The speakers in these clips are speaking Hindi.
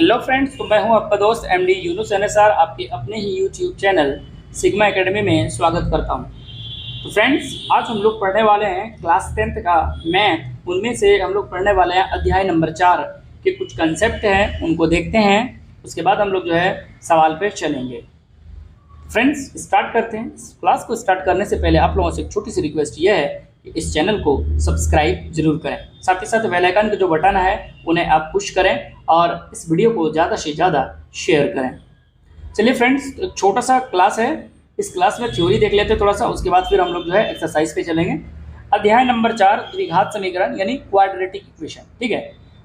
हेलो फ्रेंड्स, तो मैं हूं आपका दोस्त एमडी यूनुस एनएसआर, आपके अपने ही यूट्यूब चैनल सिग्मा एकेडमी में स्वागत करता हूं। तो फ्रेंड्स, आज हम लोग पढ़ने वाले हैं क्लास 10th का मैथ। उनमें से हम लोग पढ़ने वाले हैं अध्याय नंबर 4 के कुछ कंसेप्ट हैं, उनको देखते हैं। उसके बाद हम लोग जो है सवाल पे चलेंगे। फ्रेंड्स, स्टार्ट करते हैं। क्लास को स्टार्ट करने से पहले आप लोगों से एक छोटी सी रिक्वेस्ट ये है कि इस चैनल को सब्सक्राइब जरूर करें, साथ ही साथ बेल आइकन का जो बटन है उन्हें आप पुश करें और इस वीडियो को ज़्यादा से ज़्यादा शेयर करें। चलिए फ्रेंड्स, एक छोटा सा क्लास है, इस क्लास में थ्योरी देख लेते हैं थोड़ा सा, उसके बाद फिर हम लोग जो है एक्सरसाइज पे चलेंगे। अध्याय नंबर 4 द्विघात समीकरण यानी क्वाड्रेटिक इक्वेशन, ठीक है।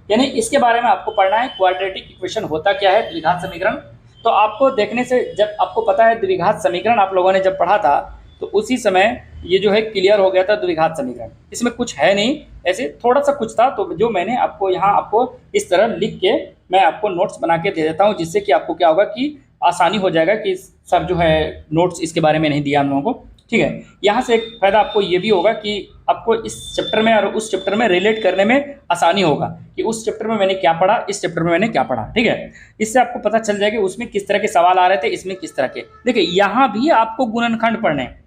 यानी इसके बारे में आपको पढ़ना है, क्वाड्रेटिक इक्वेशन होता क्या है, द्विघात समीकरण। तो आपको देखने से जब आपको पता है द्विघात समीकरण आप लोगों ने जब पढ़ा था तो उसी समय ये जो है क्लियर हो गया था द्विघात समीकरण। इसमें कुछ है नहीं, ऐसे थोड़ा सा कुछ था, तो जो मैंने आपको यहाँ आपको इस तरह लिख के मैं आपको नोट्स बना के दे देता हूँ, जिससे कि आपको क्या होगा कि आसानी हो जाएगा कि सर जो है नोट्स इसके बारे में नहीं दिया हम लोगों को, ठीक है। यहाँ से एक फायदा आपको ये भी होगा कि आपको इस चैप्टर में और उस चैप्टर में रिलेट करने में आसानी होगा कि उस चैप्टर में मैंने क्या पढ़ा, इस चैप्टर में मैंने क्या पढ़ा, ठीक है। इससे आपको पता चल जाएगा उसमें किस तरह के सवाल आ रहे थे, इसमें किस तरह के। देखिए, यहाँ भी आपको गुणनखंड पढ़ने हैं,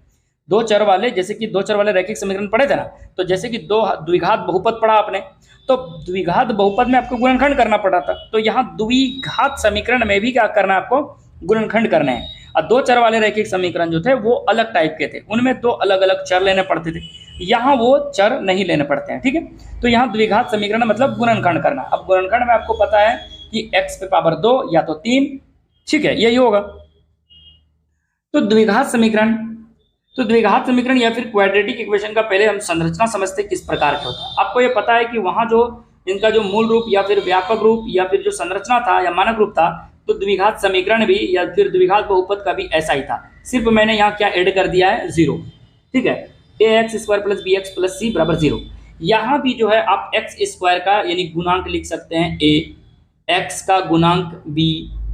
दो चर वाले, जैसे कि दो चर वाले रैखिक समीकरण पढ़े थे ना, तो जैसे कि दो द्विघात बहुपद पढ़ा आपने, तो द्विघात बहुपद में आपको गुणनखंड करना पड़ा था। तो यहाँ द्विघात समीकरण में भी क्या करना है, आपको गुणनखंड करने हैं। और दो चर वाले रैखिक समीकरण जो थे वो अलग टाइप के थे, उनमें दो अलग अलग चर लेने पड़ते थे, यहाँ वो चर नहीं लेने पड़ते हैं, ठीक है। तो यहाँ द्विघात समीकरण मतलब गुणनखंड करना। अब गुणनखंड में आपको पता है कि x पे पावर 2 या तो 3, ठीक है, यही होगा। तो द्विघात समीकरण या फिर क्वाड्रेटिक इक्वेशन का पहले हम संरचना समझते किस प्रकार का होता है। आपको ये पता है कि वहाँ जो इनका जो मूल रूप या फिर व्यापक रूप या फिर जो संरचना था या मानक रूप था, तो द्विघात समीकरण भी या फिर द्विघात बहुपद का भी ऐसा ही था। सिर्फ मैंने यहाँ क्या ऐड कर दिया है, 0, ठीक है। ax² + bx + c = 0। यहाँ भी जो है आप x² का यानी गुणांक लिख सकते हैं a, x का गुणांक b,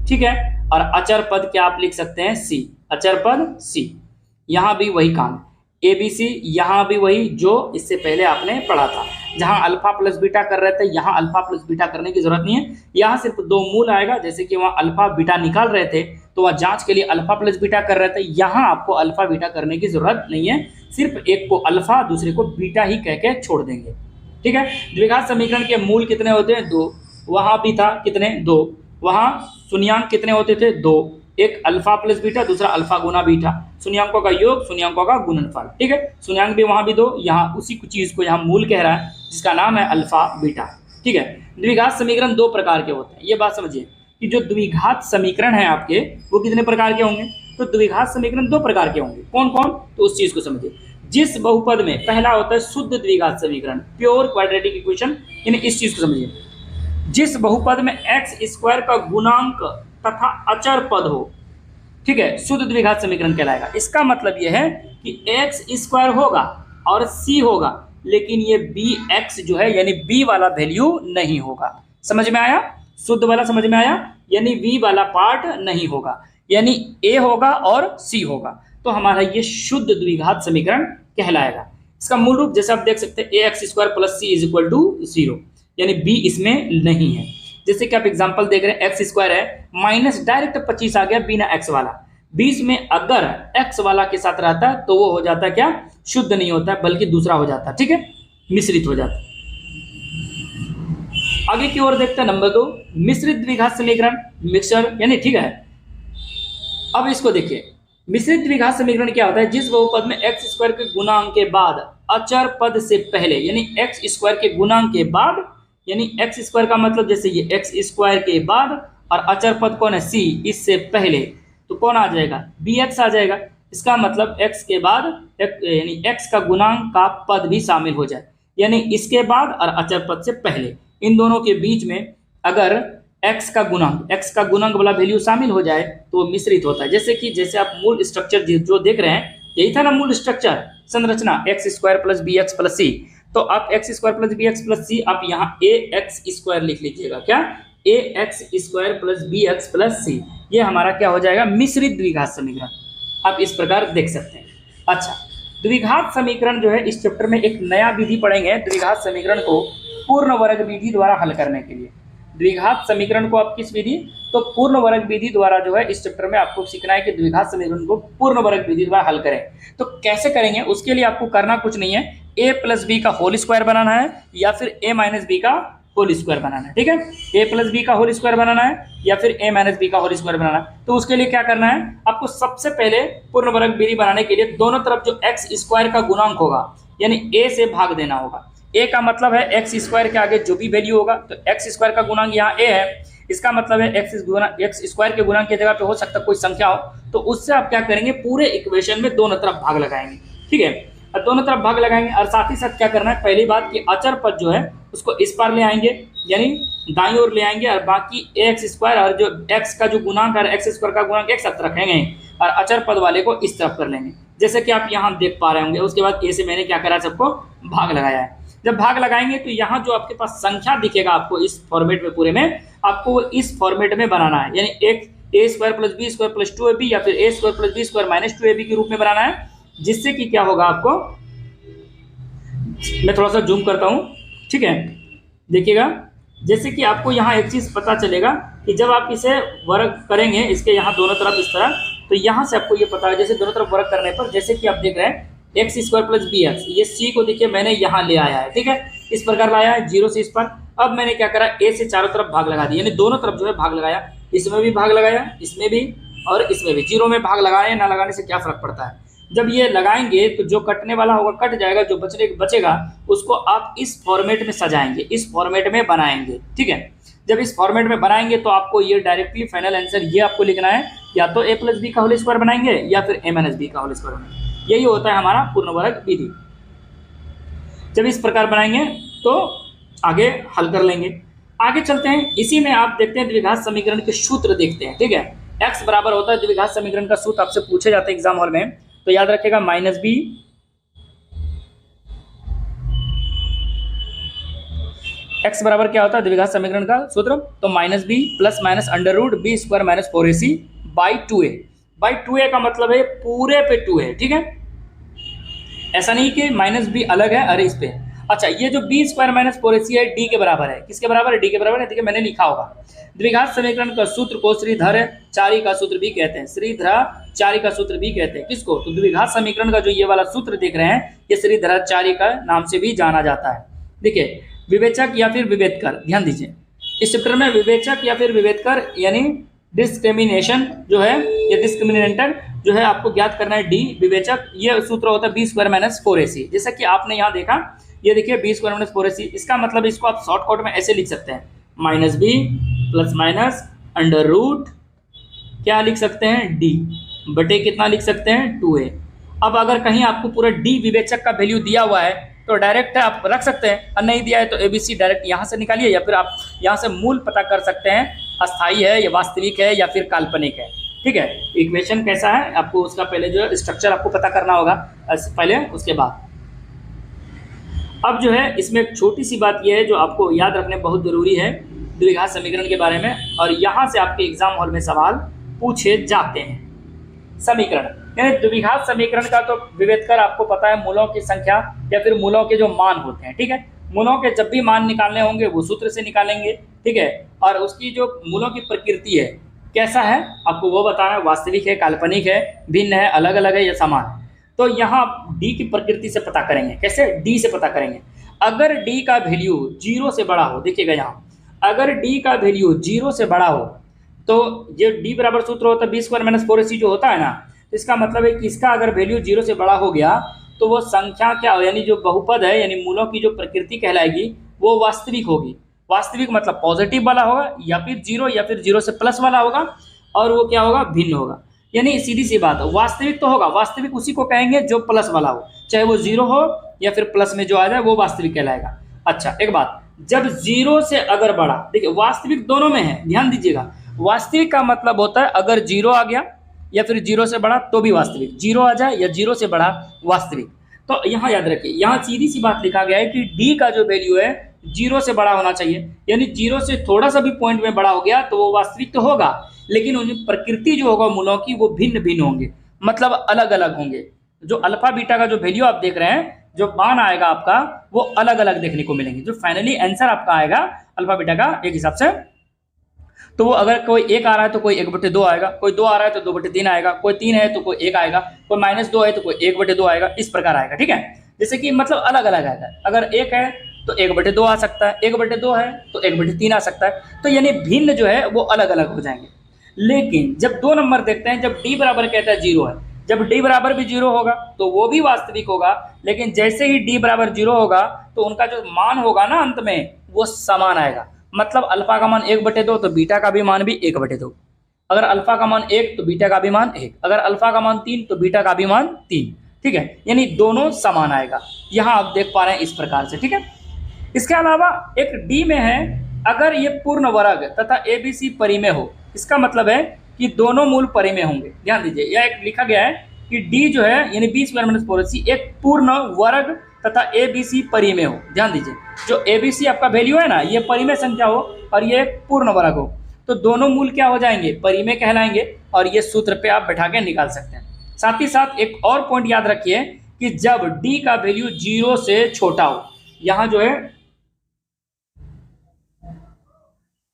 ठीक है, और अचर पद क्या आप लिख सकते हैं c, अचर पद c। यहाँ भी वही काम, ABC, यहाँ भी वही जो इससे पहले आपने पढ़ा था। जहाँ अल्फा प्लस बीटा कर रहे थे, यहाँ अल्फा प्लस बीटा करने की जरूरत नहीं है, यहाँ सिर्फ दो मूल आएगा। जैसे कि वहाँ अल्फा बीटा निकाल रहे थे तो वहाँ जांच के लिए अल्फा प्लस बीटा कर रहे थे, यहाँ आपको अल्फा बीटा करने की जरूरत नहीं है, सिर्फ एक को अल्फा दूसरे को बीटा ही कह के छोड़ देंगे, ठीक है। द्विघात समीकरण के मूल कितने होते हैं, 2। वहाँ भी था कितने, 2। वहाँ शून्यांक कितने होते थे, 2। एक अल्फा प्लस बीटा, दूसरा अल्फा गुना बीटा, शून्यांकों का योग, शून्यांकों का गुणनफल, ठीक है। शून्यांक भी वहां भी 2, यहाँ उसी चीज को यहाँ मूल कह रहा है जिसका नाम है अल्फा बीटा, ठीक है। द्विघात समीकरण दो प्रकार के होते हैं, ये बात समझिए कि जो द्विघात समीकरण है आपके वो कितने प्रकार के होंगे। तो द्विघात समीकरण दो प्रकार के होंगे, कौन कौन, तो उस चीज को समझिए। जिस बहुपद में पहला होता है शुद्ध द्विघात समीकरण, प्योर क्वाड्रेटिक इक्वेशन, यानी इस चीज को समझिए। जिस बहुपद में x² का गुणांक तथा अचर पद हो, ठीक है, शुद्ध द्विघात समीकरण कहलाएगा। इसका मतलब यह है कि x² होगा और c होगा, लेकिन ये bx जो है यानी b वाला वैल्यू नहीं होगा। समझ में आया, शुद्ध वाला समझ में आया, यानी b वाला पार्ट नहीं होगा, यानी a होगा और c होगा। तो हमारा ये शुद्ध द्विघात समीकरण कहलाएगा। इसका मूल रूप जैसे आप देख सकते हैं ax² + c = 0, यानी b इसमें नहीं है। जैसे कि आप एग्जांपल देख रहे हैं, x² है, माइनस डायरेक्ट 25 आ गया बिना x वाला। 20 में अगर x वाला के साथ रहता है तो वो हो जाता है क्या, शुद्ध नहीं होता बल्कि दूसरा हो जाता है, ठीक है, मिश्रित हो जाता है। आगे की ओर देखते हैं नंबर 2, मिश्रित द्विघात समीकरण, मिक्सचर यानी, ठीक है। अब इसको देखिए, मिश्रित द्विघात समीकरण क्या होता है, जिस बहुपद में x² के गुणांक के बाद अचर पद से पहले, यानी x² के गुणांक के बाद, यानी x² का मतलब जैसे ये x² के बाद और अचर पद कौन है, c, इससे पहले, तो कौन आ जाएगा, bx आ जाएगा। इसका मतलब x के बाद यानी x का गुणांक का पद भी शामिल हो जाए, यानी इसके बाद और अचर पद से पहले, इन दोनों के बीच में अगर x का गुणांक वाला वैल्यू शामिल हो जाए तो वो मिश्रित होता है। जैसे आप मूल स्ट्रक्चर जो देख रहे हैं, यही था ना मूल स्ट्रक्चर, संरचना x² + bx + c। तो आप x² + bx + c, आप यहाँ ax² लिख लीजिएगा, क्या, ax² + bx + c। ये हमारा क्या हो जाएगा, मिश्रित द्विघात समीकरण। आप इस प्रकार देख सकते हैं। अच्छा, द्विघात समीकरण जो है इस चैप्टर में एक नया विधि पढ़ेंगे, द्विघात समीकरण को पूर्ण वर्ग विधि द्वारा हल करने के लिए। द्विघात समीकरण को आप किस विधि, तो पूर्ण वर्ग विधि द्वारा जो है इस चैप्टर में आपको सीखना है कि द्विघात समीकरण को पूर्ण वर्ग विधि द्वारा हल करें। तो कैसे करेंगे, उसके लिए आपको करना कुछ नहीं है, a प्लस बी का होल स्क्वायर बनाना है या फिर a माइनस बी का होल स्क्वायर बनाना है। ठीक है, a प्लस बी का होल स्क्वायर बनाना है या फिर a माइनस बी का होल स्क्वायर बनाना है। तो उसके लिए क्या करना है, आपको सबसे पहले पूर्ण वर्ग विधि बनाने के लिए दोनों तरफ जो एक्स स्क्वायर का गुणांक होगा यानी a से भाग देना होगा। a का मतलब है एक्स स्क्वायर के आगे जो भी वैल्यू होगा, तो एक्स स्क्वायर का गुणांक यहाँ a है, इसका मतलब है एक्स स्क्वायर के गुणांक की जगह पे हो सकता है कोई संख्या हो, तो उससे आप क्या करेंगे, पूरे इक्वेशन में दोनों तरफ भाग लगाएंगे। ठीक है, और दोनों तरफ भाग लगाएंगे और साथ ही साथ क्या करना है, पहली बात कि अचर पद जो है उसको इस पार ले आएंगे यानी दाईं ओर ले आएंगे और बाकी एक्स स्क्वायर और जो एक्स का जो गुणांक है एक्स स्क्वायर का गुणांक एक साथ रखेंगे और अचर पद वाले को इस तरफ कर लेंगे, जैसे कि आप यहाँ देख पा रहे होंगे। उसके बाद ए से मैंने क्या करा, सबको भाग लगाया है। जब भाग लगाएंगे तो यहाँ जो आपके पास संख्या दिखेगा आपको इस फॉर्मेट में पूरे में, आपको इस फॉर्मेट में बनाना है, यानी एक A square plus B square plus 2ab या फिर A square plus B square minus 2ab के रूप में बनाना है, जिससे कि क्या होगा आपको, मैं थोड़ा सा जूम करता हूँ। ठीक है, देखिएगा, जैसे कि आपको यहाँ एक चीज पता चलेगा कि जब आप इसे वर्ग करेंगे इसके यहाँ दोनों तरफ इस तरह, तो यहाँ से आपको ये पता है, जैसे दोनों तरफ वर्ग करने पर जैसे कि आप देख रहे हैं x square plus B x, ये सी को देखिए मैंने यहाँ ले आया है। ठीक है, इस प्रकार लाया है जीरो से इस पर। अब मैंने क्या करा, ए से चारों तरफ भाग लगा दिया, यानी दोनों तरफ जो है भाग लगाया, इसमें भी भाग लगाया, इसमें भी और इसमें भी। जीरो में भाग लगाए ना लगाने से क्या फर्क पड़ता है, जब ये लगाएंगे तो जो कटने वाला होगा कट जाएगा, जो बचेगा उसको आप इस फॉर्मेट में सजाएंगे, इस फॉर्मेट में बनाएंगे। ठीक है, जब इस फॉर्मेट में बनाएंगे तो आपको ये डायरेक्टली फाइनल आंसर ये आपको लिखना है, या तो a प्लस बी का होल स्क्वायर बनाएंगे या फिर a माइनस बी का होल स्क्वायर बनाएंगे। यही होता है हमारा पूर्ण वर्ग विधि। जब इस प्रकार बनाएंगे तो आगे हल कर लेंगे। आगे चलते हैं, इसी में आप देखते हैं द्विघात समीकरण के सूत्र देखते हैं। ठीक है, x बराबर होता है, द्विघात समीकरण का सूत्र आपसे पूछे जाते हैं एग्जाम हॉल में, तो याद रखेगा माइनस बी x बराबर क्या होता है द्विघात समीकरण का सूत्र, तो minus b plus minus under root b square minus 4ac by 2a। By 2a का मतलब है पूरे पे 2 है। ठीक है, ऐसा नहीं कि माइनस बी अलग है, अरे इस पे। अच्छा, ये जो बी स्क्वायर माइनस 4ac है डी के बराबर है, किसके बराबर है, डी के बराबर है। देखिए मैंने लिखा होगा, द्विघात समीकरण का सूत्र को श्रीधर चारी का सूत्र भी कहते हैं, श्रीधर चारी का सूत्र भी कहते हैं। किसको, तो द्विघात समीकरण का जो ये वाला सूत्र देख रहे हैं ये श्रीधर चारी का नाम से भी जाना जाता है। देखिए, विवेचक या फिर विभेदकर, ध्यान दीजिए इस चैप्टर में विवेचक या फिर विभेदकर यानी डिस्क्रिमिनेशन जो है या डिस्क्रिमिनेटर जो है आपको ज्ञात करना है। डी विवेचक, ये सूत्र होता है बी स्क्वायर माइनस 4ac, जैसा कि आपने यहाँ देखा, ये देखिए बी स्क्वायर माइनस 4ac, इसका मतलब इसको आप शॉर्टकट में ऐसे लिख सकते हैं, minus b plus minus under root क्या लिख सकते हैं, डी बटे कितना लिख सकते हैं, 2a। अब अगर कहीं आपको पूरा डी विवेचक का वैल्यू दिया हुआ है तो डायरेक्ट आप रख सकते हैं, और नहीं दिया है तो ABC डायरेक्ट यहाँ से निकालिए, या फिर आप यहाँ से मूल पता कर सकते हैं, अस्थाई है या वास्तविक है या फिर काल्पनिक है। ठीक है, इक्वेशन कैसा है आपको उसका पहले जो है स्ट्रक्चर आपको पता करना होगा पहले, उसके बाद। अब जो है इसमें एक छोटी सी बात यह है जो आपको याद रखने बहुत जरूरी है द्विघात समीकरण के बारे में, और यहाँ से आपके एग्जाम हॉल में सवाल पूछे जाते हैं। समीकरण यानी द्विघात समीकरण का तो विभेदकर आपको पता है मूलों की संख्या या फिर मूलों के जो मान होते हैं। ठीक है, मूलों के जब भी मान निकालने होंगे वो सूत्र से निकालेंगे। ठीक है, और उसकी जो मूलों की प्रकृति है कैसा है आपको वो बताना है, वास्तविक है, काल्पनिक है, भिन्न है, अलग अलग है या समान है। तो यहाँ डी की प्रकृति से पता करेंगे, कैसे, डी से पता करेंगे। अगर डी का वैल्यू 0 से बड़ा हो, देखिएगा यहाँ, अगर डी का वैल्यू 0 से बड़ा हो तो ये डी बराबर सूत्र होता है बी स्क्वायर माइनस 4ac जो होता है ना, इसका मतलब है कि इसका अगर वैल्यू 0 से बड़ा हो गया तो वो संख्या क्या हो, यानी जो बहुपद है यानी मूलों की जो प्रकृति कहलाएगी वो वास्तविक होगी। वास्तविक मतलब पॉजिटिव वाला होगा या फिर 0 या फिर 0 से प्लस वाला होगा, और वो क्या होगा, भिन्न होगा। यानी सीधी सी बात है, वास्तविक तो होगा, वास्तविक उसी को कहेंगे जो प्लस वाला हो, चाहे वो 0 हो या फिर प्लस में जो आ जाए वो वास्तविक कहलाएगा। अच्छा, एक बात, जब 0 से अगर बड़ा, देखिए वास्तविक दोनों में है, ध्यान दीजिएगा, वास्तविक का मतलब होता है अगर 0 आ गया या फिर 0 से बड़ा तो भी वास्तविक, 0 आ जाए या 0 से बड़ा वास्तविक। तो यहाँ याद रखिए, यहाँ सीधी सी बात लिखा गया है कि डी का जो वैल्यू है 0 से बड़ा होना चाहिए, यानी 0 से थोड़ा सा भी पॉइंट में बड़ा हो गया तो वो वास्तविक तो होगा, लेकिन उनकी प्रकृति जो होगा मूलों की वो भिन्न भिन्न होंगे, मतलब अलग अलग होंगे। जो अल्फा बीटा का जो वैल्यू आप देख रहे हैं जो मान आएगा आपका वो अलग अलग देखने को मिलेंगे। जो फाइनली आंसर आपका आएगा अल्फा बीटा का एक हिसाब से, तो वो अगर कोई 1 आ रहा है तो कोई 1/2 आएगा, कोई 2 आ रहा है तो 2/3 आएगा, कोई 3 है तो कोई 1 आएगा, कोई -2 है तो कोई 1/2 आएगा, इस प्रकार आएगा। ठीक है, जैसे कि मतलब अलग अलग आएगा। अगर 1 है तो 1/2 आ सकता है, 1/2 है तो 1/3 आ सकता है, तो यानी भिन्न जो है वो अलग अलग हो जाएंगे। लेकिन जब 2 नंबर देखते हैं, जब डी बराबर कहता है 0 है, जब डी बराबर भी 0 होगा तो वो भी वास्तविक होगा, लेकिन जैसे ही डी बराबर 0 होगा तो उनका जो मान होगा ना अंत में वो समान आएगा। मतलब अल्फा का मान 1/2 तो बीटा का भी मान भी 1/2। अगर अल्फा का मान 1 तो बीटा का भी मान 1, अगर अल्फा का मान 3 तो बीटा का भी मान 3। ठीक है, यानी दोनों समान आएगा। यहाँ आप देख पा रहे हैं इस प्रकार से। ठीक है, इसके अलावा एक डी में है, अगर ये पूर्ण वर्ग तथा एबीसी परिमेय हो, इसका मतलब है कि दोनों मूल परिमेय होंगे। ध्यान दीजिए, यह एक लिखा गया है कि डी जो है यानी b² - 4ac एक पूर्ण वर्ग तथा एबीसी परिमेय हो। ध्यान दीजिए, जो एबीसी आपका वैल्यू है ना, ये परिमेय संख्या हो और ये पूर्ण वर्ग हो, तो दोनों मूल क्या हो जाएंगे, परिमेय कहलाएंगे, और ये सूत्र पे आप बैठा के निकाल सकते हैं। साथ ही साथ एक और पॉइंट याद रखिए कि जब डी का वैल्यू 0 से छोटा हो, यहाँ जो है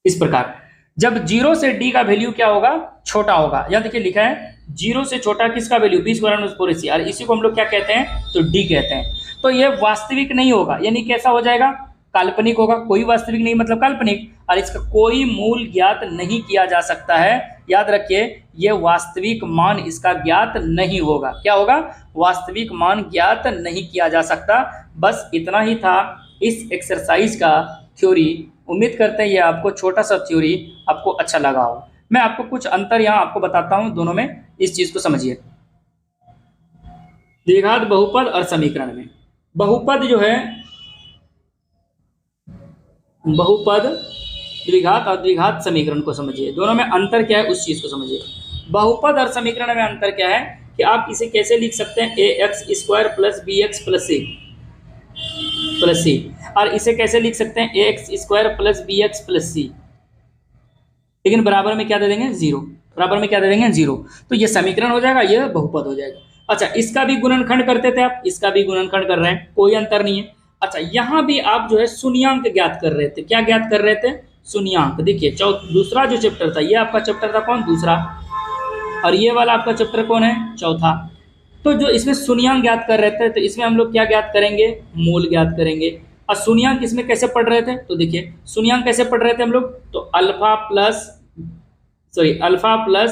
इस प्रकार, जब 0 से डी का वैल्यू क्या होगा, छोटा होगा। यहां देखिए लिखा है 0 से छोटा किसका वैल्यू, b² - 4ac, और इसी को हम लोग क्या कहते हैं, तो डी कहते हैं। तो ये वास्तविक नहीं होगा, यानी कैसा हो जाएगा, काल्पनिक होगा। कोई वास्तविक नहीं मतलब काल्पनिक, और इसका कोई मूल ज्ञात नहीं किया जा सकता है। याद रखिए, ये वास्तविक मान इसका ज्ञात नहीं होगा। क्या होगा, वास्तविक मान ज्ञात नहीं किया जा सकता। बस इतना ही था इस एक्सरसाइज का थ्योरी। उम्मीद करते हैं ये आपको छोटा सा थ्योरी आपको अच्छा लगा हो। मैं आपको कुछ अंतर यहाँ आपको बताता हूँ दोनों में, इस चीज को समझिए। द्विघात बहुपद और समीकरण में, बहुपद जो है, बहुपद द्विघात और द्विघात समीकरण को समझिए, दोनों में अंतर क्या है उस चीज को समझिए। बहुपद और समीकरण में अंतर क्या है कि आप इसे कैसे लिख सकते हैं, ax² + bx + c, और इसे कैसे लिख सकते हैं, ax² + bx + c, लेकिन बराबर में क्या दे देंगे, 0। बराबर में क्या दे देंगे, 0। तो ये समीकरण हो जाएगा, यह बहुपद हो जाएगा। अच्छा, इसका भी गुणनखंड करते थे आप, इसका भी गुणनखंड कर रहे हैं, कोई अंतर नहीं है। अच्छा, यहाँ भी आप जो है शून्यांक ज्ञात कर रहे थे। क्या ज्ञात कर रहे थे, शून्यांक। देखिए दूसरा जो चैप्टर था, ये आपका चैप्टर था कौन, दूसरा, और ये वाला आपका चैप्टर कौन है, चौथा। तो जो इसमें शून्यांक ज्ञात कर रहे थे, तो इसमें हम लोग क्या ज्ञात करेंगे, मूल ज्ञात करेंगे। और शून्यांक इसमें कैसे पढ़ रहे थे, तो देखिए शून्यांक कैसे पढ़ रहे थे हम लोग, तो अल्फा प्लस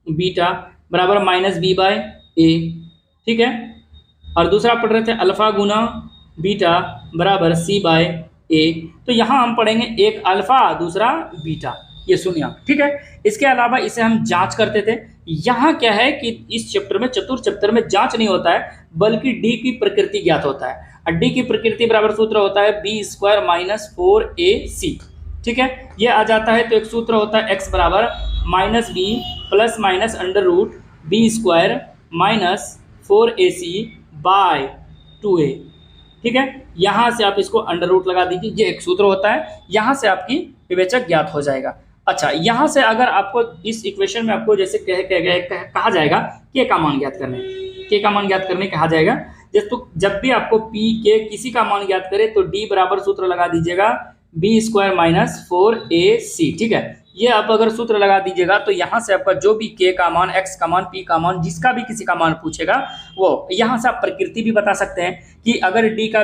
बीटा बराबर -b/a। ठीक है, और दूसरा पढ़ रहे थे अल्फा गुना बीटा बराबर c/a। तो यहाँ हम पढ़ेंगे एक अल्फा दूसरा बीटा, ये शून्यांक। ठीक है, इसके अलावा इसे हम जांच करते थे। यहाँ क्या है कि इस चैप्टर में, चतुर्थ चैप्टर में जांच नहीं होता है, बल्कि डी की प्रकृति ज्ञात होता है। और डी की प्रकृति बराबर सूत्र होता है b² - 4ac। ठीक है, ये आ जाता है, तो एक सूत्र होता है x बराबर -b ± √b² - 4ac/2a। ठीक है, यहाँ से आप इसको अंडर रूट लगा दीजिए, ये एक सूत्र होता है। यहाँ से आपकी विवेचक ज्ञात हो जाएगा। अच्छा, यहाँ से अगर आपको इस इक्वेशन में आपको जैसे कहा जाएगा के का मान ज्ञात करने, के का मान ज्ञात करने कहा जाएगा, तो जब भी आपको पी के किसी का मान ज्ञात करे तो डी बराबर सूत्र लगा दीजिएगा b² - 4ac। ठीक है, ये आप अगर सूत्र लगा दीजिएगा तो यहाँ से आपका जो भी k का मान, x का मान, p का मान, जिसका भी किसी का मान पूछेगा वो, यहाँ से आप प्रकृति भी बता सकते हैं कि अगर d का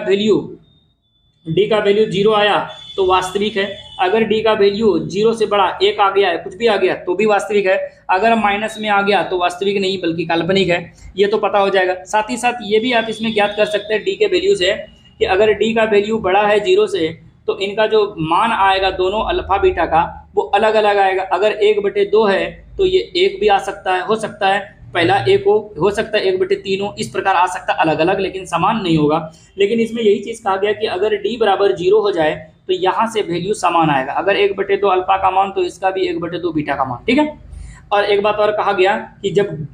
वैल्यू 0 आया तो वास्तविक है, अगर d का वैल्यू 0 से बड़ा 1 आ गया है, कुछ भी आ गया तो भी वास्तविक है, अगर माइनस में आ गया तो वास्तविक नहीं बल्कि काल्पनिक है। ये तो पता हो जाएगा। साथ ही साथ ये भी आप इसमें ज्ञात कर सकते हैं d के वैल्यू से कि अगर d का वैल्यू बड़ा है 0 से तो इनका जो मान आएगा दोनों अल्फा बीटा का वो अलग अलग आएगा। अगर 1/2 है तो ये 1 भी आ सकता है, हो सकता है पहला 1 हो सकता है 1/3 हो, इस प्रकार आ सकता है अलग अलग, लेकिन समान नहीं होगा। लेकिन इसमें यही चीज़ कहा गया कि अगर d बराबर 0 हो जाए तो यहाँ से वैल्यू समान आएगा। अगर 1/2 अल्फा का मान तो इसका भी 1/2 बीटा का मान। ठीक है, और एक बात और कहा गया कि जब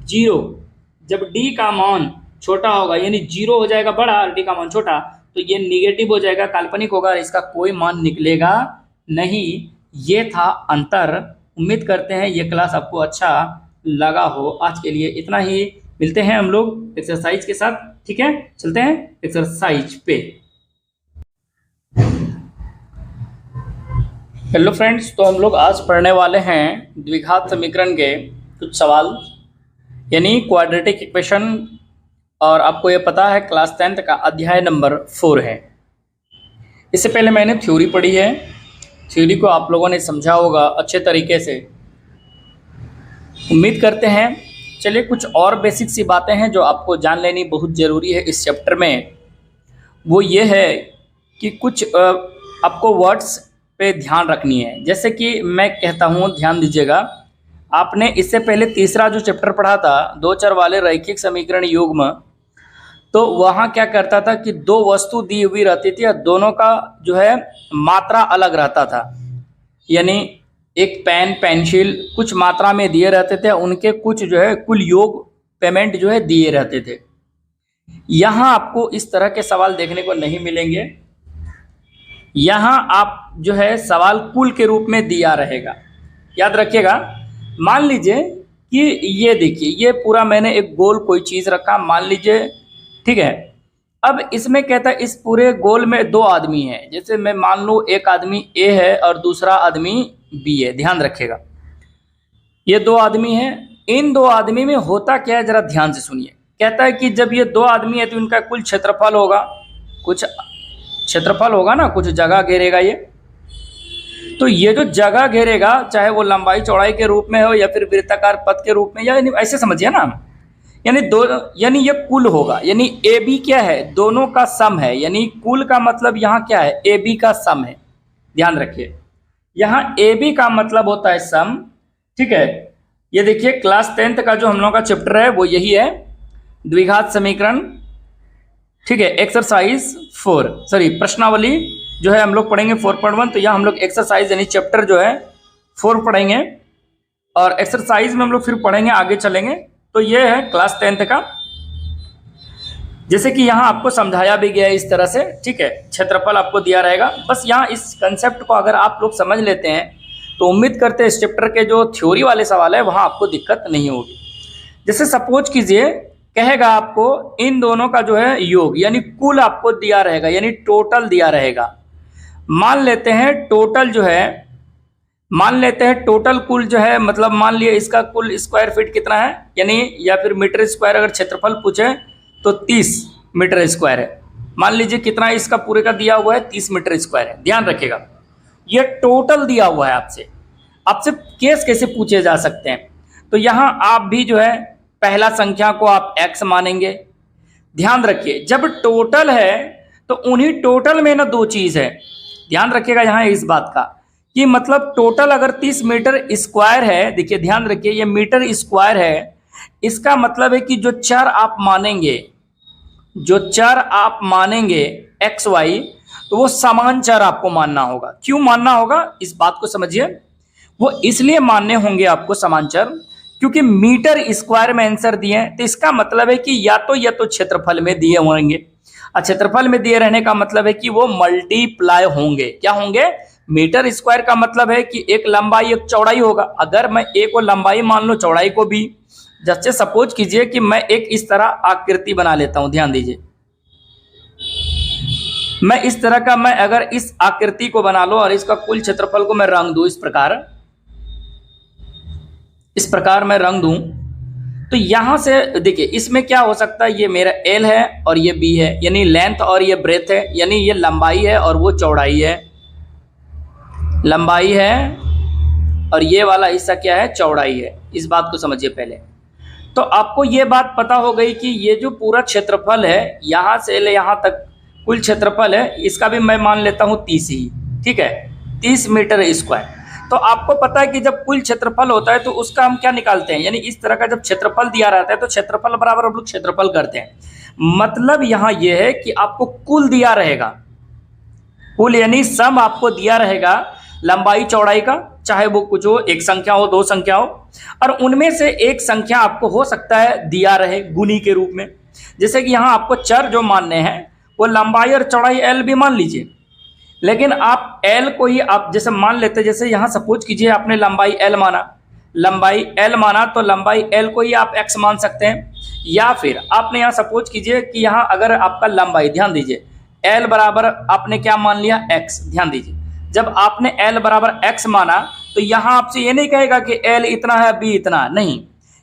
d का मान छोटा होगा, यानी 0 हो जाएगा बड़ा और d का मान छोटा, तो ये निगेटिव हो जाएगा, काल्पनिक होगा, इसका कोई मान निकलेगा नहीं। ये था अंतर। उम्मीद करते हैं ये क्लास आपको अच्छा लगा हो। आज के लिए इतना ही। मिलते हैं हम लोग एक्सरसाइज के साथ, ठीक है। चलते हैं एक्सरसाइज पे। हेलो फ्रेंड्स, तो हम लोग आज पढ़ने वाले हैं द्विघात समीकरण के कुछ सवाल, यानी क्वाड्रेटिक इक्वेशन। और आपको ये पता है क्लास 10th का अध्याय नंबर 4 है। इससे पहले मैंने थ्योरी पढ़ी है, थ्योरी को आप लोगों ने समझा होगा अच्छे तरीके से, उम्मीद करते हैं। चलिए, कुछ और बेसिक सी बातें हैं जो आपको जान लेनी बहुत ज़रूरी है इस चैप्टर में। वो ये है कि कुछ आपको वर्ड्स पे ध्यान रखनी है। जैसे कि मैं कहता हूँ, ध्यान दीजिएगा, आपने इससे पहले तीसरा जो चैप्टर पढ़ा था, दो चर वाले रैखिक समीकरण युग्म, तो वहाँ क्या करता था कि दो वस्तु दी हुई रहती थी और दोनों का जो है मात्रा अलग रहता था। यानी एक पेन, पेंसिल कुछ मात्रा में दिए रहते थे, उनके कुछ जो है कुल योग पेमेंट जो है दिए रहते थे। यहाँ आपको इस तरह के सवाल देखने को नहीं मिलेंगे। यहाँ आप जो है सवाल कुल के रूप में दिया रहेगा, याद रखिएगा। मान लीजिए कि ये देखिए, ये पूरा मैंने एक गोल कोई चीज़ रखा, मान लीजिए, ठीक है। अब इसमें कहता है इस पूरे गोल में दो आदमी हैं। जैसे मैं मान लूँ एक आदमी ए है और दूसरा आदमी बी है, ध्यान रखिएगा। ये दो आदमी हैं, इन दो आदमी में होता क्या है जरा ध्यान से सुनिए। कहता है कि जब ये दो आदमी है तो इनका कुल क्षेत्रफल होगा, कुछ क्षेत्रफल होगा ना, कुछ जगह घेरेगा ये। तो ये जो जगह घेरेगा, चाहे वो लंबाई चौड़ाई के रूप में हो या फिर वृत्ताकार पथ के रूप में, या ऐसे समझिए ना, यानी ये कुल होगा। यानी ए बी क्या है, दोनों का सम है। यानी कुल का मतलब यहाँ क्या है, ए बी का सम है। ध्यान रखिए, यहाँ ए बी का मतलब होता है सम, ठीक है। ये देखिए क्लास 10th का जो हम लोगों का चैप्टर है वो यही है, द्विघात समीकरण, ठीक है। एक्सरसाइज 4, सॉरी प्रश्नावली जो है हम लोग पढ़ेंगे 4.1। तो यहाँ हम लोग एक्सरसाइज यानी चैप्टर जो है 4 पढ़ेंगे, और एक्सरसाइज में हम लोग फिर पढ़ेंगे, आगे चलेंगे। तो ये है क्लास 10th का, जैसे कि यहाँ आपको समझाया भी गया है इस तरह से, ठीक है। क्षेत्रफल आपको दिया रहेगा। बस यहाँ इस कंसेप्ट को अगर आप लोग समझ लेते हैं तो उम्मीद करते हैं इस चैप्टर के जो थ्योरी वाले सवाल है वहाँ आपको दिक्कत नहीं होगी। जैसे सपोज कीजिए, कहेगा आपको इन दोनों का जो है योग, यानी कुल आपको दिया रहेगा, यानी टोटल दिया रहेगा। मान लेते हैं टोटल जो है, मान लेते हैं टोटल कुल जो है, मतलब मान लिया इसका कुल स्क्वायर फीट कितना है, यानी या फिर मीटर स्क्वायर अगर क्षेत्रफल पूछे तो 30 मीटर स्क्वायर है। मान लीजिए कितना इसका पूरे का दिया हुआ है, 30 मीटर स्क्वायर है। ध्यान रखिएगा, ये टोटल दिया हुआ है। आपसे केस कैसे पूछे जा सकते हैं, तो यहाँ आप भी जो है पहला संख्या को आप x मानेंगे। ध्यान रखिए, जब टोटल है तो उन्हीं टोटल में ना दो चीज़ है। ध्यान रखिएगा यहाँ इस बात का कि मतलब टोटल अगर 30 मीटर स्क्वायर है, देखिए ध्यान रखिए ये मीटर स्क्वायर है, इसका मतलब है कि जो चर आप मानेंगे, जो चर आप मानेंगे एक्स वाई, तो वो समान चर आपको मानना होगा। क्यों मानना होगा इस बात को समझिए। वो इसलिए मानने होंगे आपको समान चर क्योंकि मीटर स्क्वायर में आंसर दिए हैं, तो इसका मतलब है कि या तो क्षेत्रफल में दिए होंगे, और क्षेत्रफल में दिए रहने का मतलब है कि वो मल्टीप्लाई होंगे। क्या होंगे, मीटर स्क्वायर का मतलब है कि एक लंबाई एक चौड़ाई होगा। अगर मैं ए को लंबाई मान लूँ, चौड़ाई को भी, जैसे सपोज कीजिए कि मैं एक इस तरह आकृति बना लेता हूं, ध्यान दीजिए, मैं इस तरह का, मैं अगर इस आकृति को बना लो और इसका कुल क्षेत्रफल को मैं रंग दूं, इस प्रकार मैं रंग दूं, तो यहां से देखिए इसमें क्या हो सकता है, ये मेरा एल है और ये बी है, यानी लेंथ, और ये ब्रेथ है, यानी ये लंबाई है और वो चौड़ाई है, लंबाई है और ये वाला हिस्सा क्या है, चौड़ाई है। इस बात को समझिए पहले। तो आपको ये बात पता हो गई कि ये जो पूरा क्षेत्रफल है, यहाँ से ले यहाँ तक कुल क्षेत्रफल है, इसका भी मैं मान लेता हूँ 30 ही, ठीक है, 30 मीटर स्क्वायर। तो आपको पता है कि जब कुल क्षेत्रफल होता है तो उसका हम क्या निकालते हैं, यानी इस तरह का जब क्षेत्रफल दिया रहता है तो क्षेत्रफल बराबर हम लोग क्षेत्रफल करते हैं। मतलब यहाँ ये है कि आपको कुल दिया रहेगा, कुल यानी सम आपको दिया रहेगा लंबाई चौड़ाई का, चाहे वो कुछ हो, एक संख्या हो, दो संख्या हो, और उनमें से एक संख्या आपको हो सकता है दिया रहे गुनी के रूप में। जैसे कि यहाँ आपको चर जो मानने हैं वो लंबाई और चौड़ाई एल भी मान लीजिए, लेकिन आप एल को ही आप जैसे मान लेते, जैसे यहाँ सपोज कीजिए आपने लंबाई एल माना, लंबाई l माना तो लंबाई l को ही आप x मान सकते हैं, या फिर आपने यहाँ सपोज कीजिए कि यहाँ अगर आपका लंबाई, ध्यान दीजिए l बराबर आपने क्या मान लिया x, ध्यान दीजिए जब आपने l बराबर x माना तो यहाँ आपसे ये नहीं कहेगा कि l इतना है b इतना, नहीं,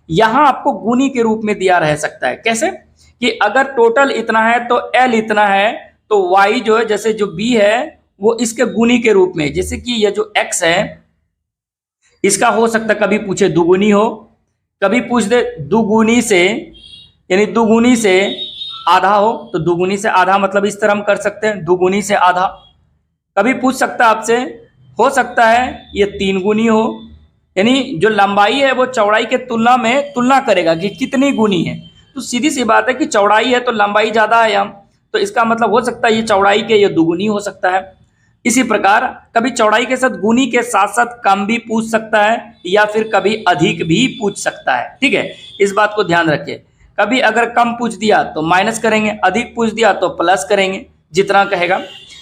यहाँ आपको गुनी के रूप में दिया रह सकता है। कैसे कि अगर टोटल इतना है तो l इतना है तो y जो है, जैसे जो b है वो इसके गुनी के रूप में, जैसे कि ये जो x है इसका हो सकता है कभी पूछे दुगुनी हो, कभी पूछ दे दुगुनी से, यानी दुगुनी से आधा हो, तो दुगुनी से आधा मतलब इस तरह हम कर सकते हैं, दुगुनी से आधा। कभी पूछ सकता है आपसे, हो सकता है ये 3 गुनी हो, यानी जो लंबाई है वो चौड़ाई के तुलना में तुलना करेगा कि कितनी गुनी है। तो सीधी सी बात है कि चौड़ाई है तो लंबाई ज़्यादा है हम, तो इसका मतलब हो सकता है ये चौड़ाई के ये दुगुनी हो सकता है। इसी प्रकार कभी चौड़ाई के साथ गुनी के साथ साथ कम भी पूछ सकता है या फिर कभी अधिक भी पूछ सकता है। ठीक है, इस बात को ध्यान रखिए। कभी अगर कम पूछ दिया तो माइनस करेंगे, अधिक पूछ दिया तो प्लस करेंगे, जितना कहेगा।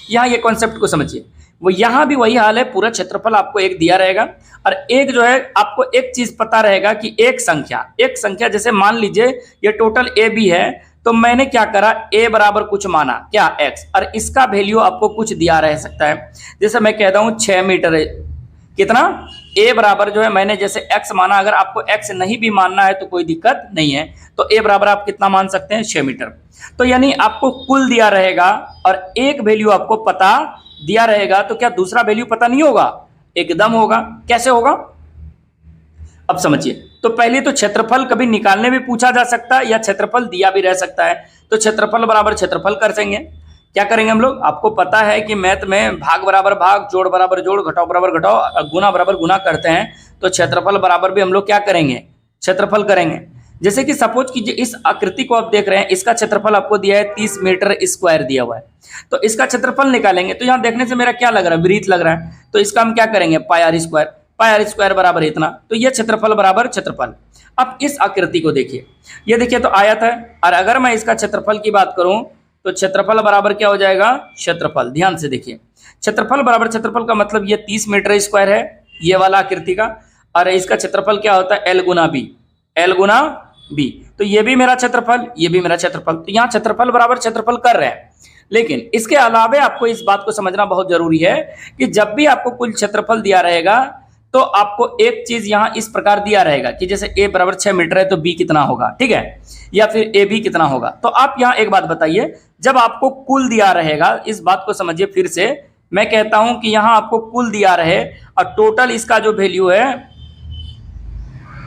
यहाँ ये कॉन्सेप्ट को समझिए। वो यहाँ भी वही हाल है, पूरा क्षेत्रफल आपको एक दिया रहेगा और एक जो है आपको एक चीज पता रहेगा कि एक संख्या जैसे मान लीजिए ये टोटल ए बी है, तो मैंने क्या करा, a बराबर कुछ माना क्या x, और इसका वैल्यू आपको कुछ दिया रह सकता है। जैसे मैं कहता हूँ 6 मीटर है, कितना a बराबर जो है मैंने जैसे x माना, अगर आपको x नहीं भी मानना है तो कोई दिक्कत नहीं है, तो a बराबर आप कितना मान सकते हैं 6 मीटर। तो यानी आपको कुल दिया रहेगा और एक वैल्यू आपको पता दिया रहेगा, तो क्या दूसरा वैल्यू पता नहीं होगा? एकदम होगा। कैसे होगा अब समझिए। तो पहले तो क्षेत्रफल कभी निकालने भी पूछा जा सकता है या क्षेत्रफल दिया भी रह सकता है, तो क्षेत्रफल बराबर क्षेत्रफल कर देंगे। क्या करेंगे हम लोग, आपको पता है कि मैथ में भाग बराबर भाग, जोड़ बराबर जोड़, घटाओ बराबर घटाओ, गुना बराबर गुना करते हैं, तो क्षेत्रफल बराबर भी हम लोग क्या करेंगे, क्षेत्रफल करेंगे। जैसे कि सपोज कीजिए इस आकृति को आप देख रहे हैं, इसका क्षेत्रफल आपको दिया है 30 मीटर स्क्वायर दिया हुआ है, तो इसका क्षेत्रफल निकालेंगे। तो यहाँ देखने से मेरा क्या लग रहा है, वृत्त लग रहा है, तो इसका हम क्या करेंगे पाई आर स्क्वायर बराबर इतना, तो ये क्षेत्रफल बराबर क्षेत्रफल। अब इस आकृति को देखिए, ये देखिए तो आयत है, और अगर मैं इसका क्षेत्रफल की बात करूं तो क्षेत्रफल बराबर क्या हो जाएगा, क्षेत्रफल। ध्यान से देखिए, क्षेत्रफल बराबर क्षेत्रफल का मतलब ये 30 मीटर स्क्वायर है ये वाला आकृति का, और इसका क्षेत्रफल क्या होता है एल गुना बी, तो ये भी मेरा क्षेत्रफल, ये भी मेरा क्षेत्रफल। तो यहाँ क्षेत्रफल बराबर क्षेत्रफल कर रहे हैं, लेकिन इसके अलावे आपको इस बात को समझना बहुत जरूरी है कि जब भी आपको कुल क्षेत्रफल दिया रहेगा तो आपको एक चीज यहां इस प्रकार दिया रहेगा कि जैसे a बराबर 6 मीटर है तो b कितना होगा, ठीक है, या फिर ए बी कितना होगा। तो आप यहां एक बात बताइए, जब आपको कुल दिया रहेगा, इस बात को समझिए फिर से, मैं कहता हूं कि यहां आपको कुल दिया रहे और टोटल इसका जो वैल्यू है,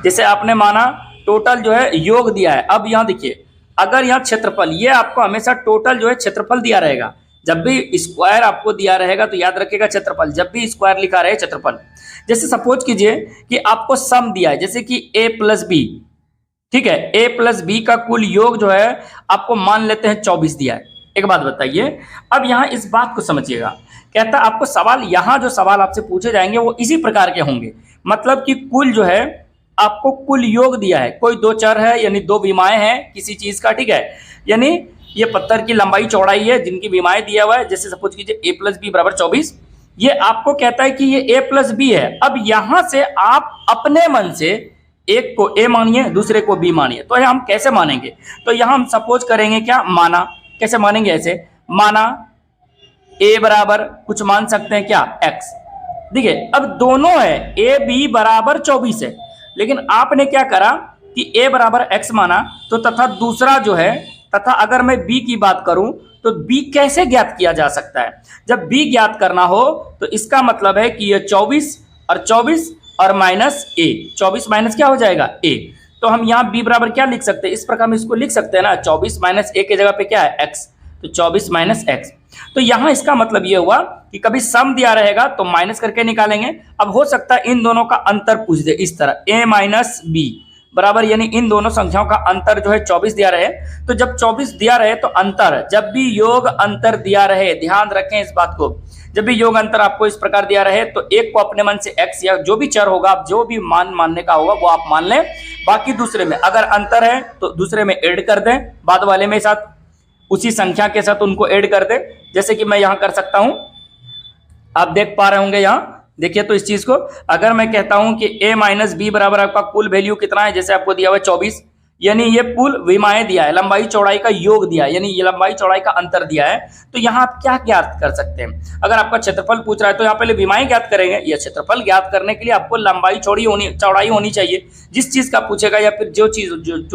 जैसे आपने माना टोटल जो है योग दिया है। अब यहां देखिए, अगर यहाँ क्षेत्रफल, ये आपको हमेशा टोटल जो है क्षेत्रफल दिया रहेगा, जब भी स्क्वायर आपको दिया रहेगा तो याद रखिएगा क्षेत्रफल, जब भी स्क्वायर लिखा रहे क्षेत्रफल। जैसे सपोज कीजिए कि आपको सम दिया है, जैसे कि a प्लस बी, ठीक है, a प्लस बी का कुल योग जो है आपको मान लेते हैं 24 दिया है। एक बात बताइए, अब यहाँ इस बात को समझिएगा, कहता है आपको सवाल, यहाँ जो सवाल आपसे पूछे जाएंगे वो इसी प्रकार के होंगे, मतलब कि कुल जो है आपको कुल योग दिया है, कोई दो चर है यानी दो विमाएं हैं किसी चीज का, ठीक है, यानी ये पत्थर की लंबाई चौड़ाई है जिनकी विमाएं दिया हुआ है। जैसे सपोज कीजिए a प्लस बी बराबर 24, ये आपको कहता है कि ये a प्लस बी है। अब यहां से आप अपने मन से एक को a मानिए, दूसरे को b मानिए, तो हम कैसे मानेंगे, तो यहां हम सपोज करेंगे क्या, माना, कैसे मानेंगे, ऐसे माना a बराबर कुछ मान सकते हैं क्या x, देखिए अब दोनों है a b बराबर 24 है, लेकिन आपने क्या करा कि a बराबर x माना, तो तथा दूसरा जो है, तथा अगर मैं b की बात करूं तो b कैसे ज्ञात किया जा सकता है, जब b ज्ञात करना हो तो इसका मतलब है कि ये 24 और माइनस a, 24 माइनस क्या हो जाएगा a, तो हम यहाँ b बराबर क्या लिख सकते हैं, इस प्रकार हम इसको लिख सकते हैं ना, 24 माइनस a के जगह पे क्या है x, तो 24 माइनस x। तो यहाँ इसका मतलब ये हुआ कि कभी सम दिया रहेगा तो माइनस करके निकालेंगे। अब हो सकता है इन दोनों का अंतर पूछ दे इस तरह, a माइनस बी बराबर, यानी इन दोनों संख्याओं का अंतर जो है 24 दिया रहे, तो जब 24 दिया रहे तो अंतर, जब भी योग अंतर दिया रहे, ध्यान रखें इस बात को, जब भी योग अंतर आपको इस प्रकार दिया रहे तो एक को अपने मन से x या जो भी चर होगा, आप जो भी मान मानने का होगा वो आप मान लें, बाकी दूसरे में अगर अंतर है तो दूसरे में ऐड कर दें, बाद वाले में साथ उसी संख्या के साथ उनको ऐड कर दें। जैसे कि मैं यहाँ कर सकता हूँ, आप देख पा रहे होंगे यहाँ देखिए तो इस चीज को अगर मैं कहता हूं कि a माइनस बी बराबर आपका कुल वैल्यू कितना है, जैसे आपको दिया हुआ है 24, यानी ये कुल विमाएं दिया है, लंबाई चौड़ाई का योग दिया है, यानी ये लंबाई चौड़ाई का अंतर दिया है। तो यहाँ आप क्या ज्ञात कर सकते हैं, अगर आपका क्षेत्रफल पूछ रहा है तो यहाँ पहले विमाएं ज्ञात करेंगे। यह क्षेत्रफल ज्ञात करने के लिए आपको लंबाई चौड़ाई होनी चाहिए, जिस चीज का पूछेगा या फिर जो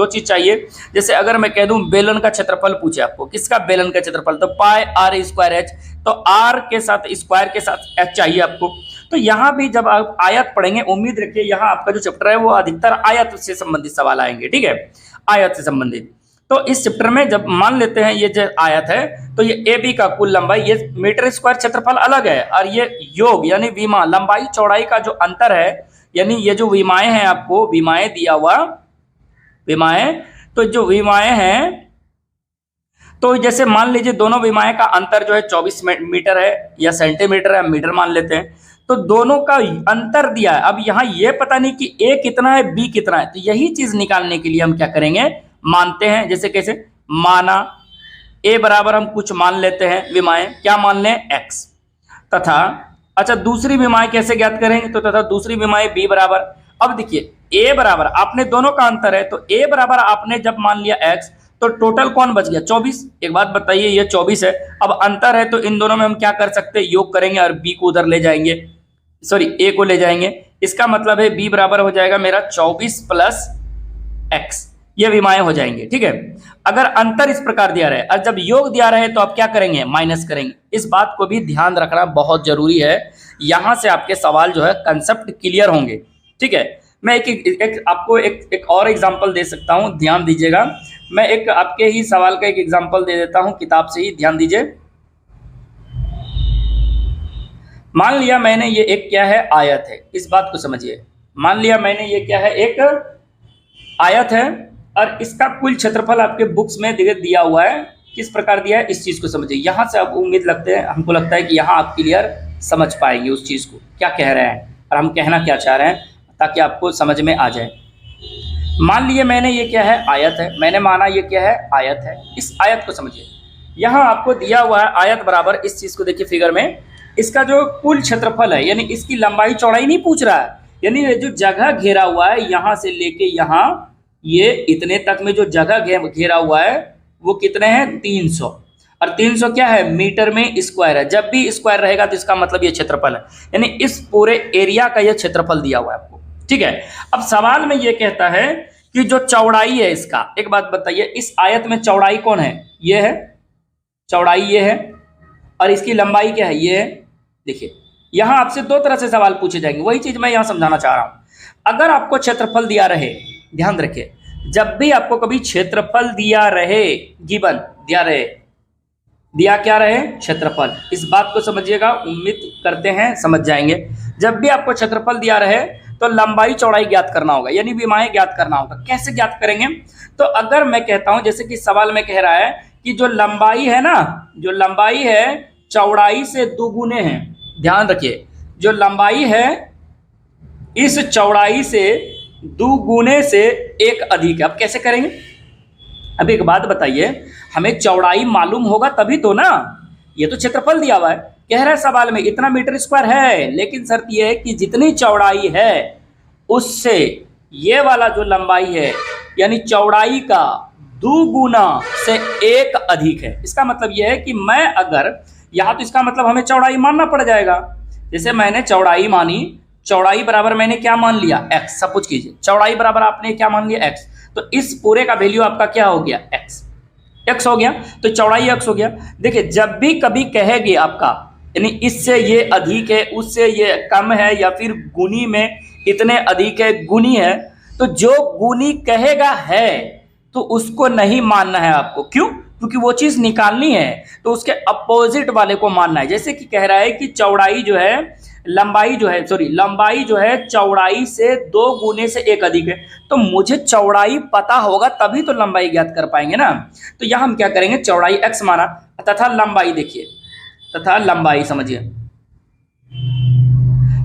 चीज चाहिए। जैसे अगर मैं कह दूं बेलन का क्षेत्रफल पूछे आपको, किसका बेलन का क्षेत्रफल, तो पाई आर स्क्वायर एच, तो आर के साथ स्क्वायर के साथ एच चाहिए आपको। तो यहाँ भी जब आप आयत पढ़ेंगे, उम्मीद रखिए यहाँ आपका जो चैप्टर है वो अधिकतर आयत से संबंधित सवाल आएंगे, ठीक है, आयत से संबंधित। तो इस चैप्टर में जब मान लेते हैं ये जो आयत है, तो ये ए बी का कुल लंबाई, ये मीटर स्क्वायर क्षेत्रफल अलग है, और ये योग यानी विमा लंबाई चौड़ाई का जो अंतर है, यानी ये जो विमाएं हैं, आपको विमाएं दिया हुआ, विमाएं, तो जो विमाएं हैं, तो जैसे मान लीजिए दोनों विमाएं का अंतर जो है 24 मीटर है या सेंटीमीटर है, मीटर मान लेते हैं, तो दोनों का अंतर दिया है। अब यहाँ ये पता नहीं कि ए कितना है बी कितना है, तो यही चीज निकालने के लिए हम क्या करेंगे, मानते हैं। जैसे कैसे माना ए बराबर हम कुछ मान लेते हैं विमाएं, क्या मान लें, एक्स, तथा अच्छा दूसरी विमाएं कैसे ज्ञात करेंगे, तो तथा दूसरी विमाएं बी बराबर, अब देखिए ए बराबर आपने दोनों का अंतर है, तो ए बराबर आपने जब मान लिया एक्स, तो टोटल कौन बच गया, 24। एक बात बताइए, ये 24 है, अब अंतर है तो इन दोनों में हम क्या कर सकते हैं, योग करेंगे और बी को उधर ले जाएंगे, सॉरी ए को ले जाएंगे। इसका मतलब है बी बराबर हो जाएगा मेरा 24 प्लस एक्स, ये विमाएं हो जाएंगे, ठीक है। अगर अंतर इस प्रकार दिया रहे और जब योग दिया रहे तो आप क्या करेंगे, माइनस करेंगे। इस बात को भी ध्यान रखना बहुत जरूरी है, यहां से आपके सवाल जो है कंसेप्ट क्लियर होंगे, ठीक है। मैं आपको एक और एग्जांपल दे सकता हूं, ध्यान दीजिएगा। मैं एक आपके ही सवाल का एक एग्जांपल दे देता हूं किताब से ही, ध्यान दीजिए। मान लिया मैंने ये एक क्या है, आयत है, इस बात को समझिए। मान लिया मैंने ये क्या है, एक आयत है, और इसका कुल क्षेत्रफल आपके बुक्स में दिया हुआ है, किस प्रकार दिया है, इस चीज को समझिए। यहां से अब उम्मीद लगते हैं, हमको लगता है कि यहाँ आप क्लियर समझ पाएंगे उस चीज को क्या कह रहे हैं और हम कहना क्या चाह रहे हैं, ताकि आपको समझ में आ जाए। मान लिए मैंने ये क्या है, आयत है, मैंने माना ये क्या है, आयत है। इस आयत को समझिए, यहाँ आपको दिया हुआ है आयत बराबर, इस चीज को देखिए फिगर में, इसका जो कुल क्षेत्रफल है, यानी इसकी लंबाई चौड़ाई नहीं पूछ रहा है, यानी ये जो जगह घेरा हुआ है यहां से लेके यहां, ये इतने तक में जो जगह घेरा हुआ है वो कितने हैं, 300, और 300 क्या है, मीटर में स्क्वायर है। जब भी स्क्वायर रहेगा तो इसका मतलब ये क्षेत्रफल है, यानी इस पूरे एरिया का ये क्षेत्रफल दिया हुआ है आपको, ठीक है। अब सवाल में ये कहता है कि जो चौड़ाई है इसका, एक बात बताइए, इस आयत में चौड़ाई कौन है, ये है, चौड़ाई ये है, और इसकी लंबाई क्या है, ये है। देखिए यहां आपसे दो तरह से सवाल पूछे जाएंगे, वही चीज मैं यहां समझाना चाह रहा हूं। अगर आपको क्षेत्रफल दिया रहे, ध्यान रखिए, जब भी आपको कभी क्षेत्रफल दिया रहे, गिवन दिया रहे, दिया क्या रहे, क्षेत्रफल, इस बात को समझिएगा, उम्मीद करते हैं समझ जाएंगे। जब भी आपको क्षेत्रफल दिया रहे तो लंबाई चौड़ाई ज्ञात करना होगा, यानी विमाएं ज्ञात करना होगा। कैसे ज्ञात करेंगे, तो अगर मैं कहता हूं, जैसे कि सवाल में कह रहा है कि जो लंबाई है ना, जो लंबाई है चौड़ाई से दुगुने है, ध्यान रखिए, जो लंबाई है इस चौड़ाई से दुगुने से एक अधिक है। अब कैसे करेंगे, अब एक बात बताइए, हमें चौड़ाई मालूम होगा तभी तो ना, ये तो क्षेत्रफल दिया हुआ है, कह रहा है सवाल में इतना मीटर स्क्वायर है, लेकिन शर्त यह है कि जितनी चौड़ाई है उससे ये वाला जो लंबाई है, यानी चौड़ाई का दुगुना से एक अधिक है। इसका मतलब यह है कि मैं अगर यहाँ, तो इसका मतलब हमें चौड़ाई मानना पड़ जाएगा। जैसे मैंने चौड़ाई मानी, चौड़ाई बराबर मैंने क्या मान लिया, एक्स, सपोज कीजिए चौड़ाई बराबर आपने क्या मान लिया, एक्स, तो इस पूरे का वैल्यू आपका क्या हो गया, एक्स, एक्स हो गया, तो चौड़ाई एक्स हो गया। देखिए जब भी कभी कहेगी आपका, यानी इससे ये अधिक है, उससे ये कम है, या फिर गुनी में इतने अधिक है, गुनी है, तो जो गुनी कहेगा है तो उसको नहीं मानना है आपको। क्यों, क्योंकि वो चीज निकालनी है, तो उसके अपोजिट वाले को मानना है। जैसे कि कह रहा है कि चौड़ाई जो है, लंबाई जो है, सॉरी, लंबाई जो है चौड़ाई से 2 गुने से एक अधिक है, तो मुझे चौड़ाई पता होगा तभी तो लंबाई ज्ञात कर पाएंगे ना। तो यहां हम क्या करेंगे, चौड़ाई एक्स माना, तथा लंबाई देखिए, तथा लंबाई समझिए,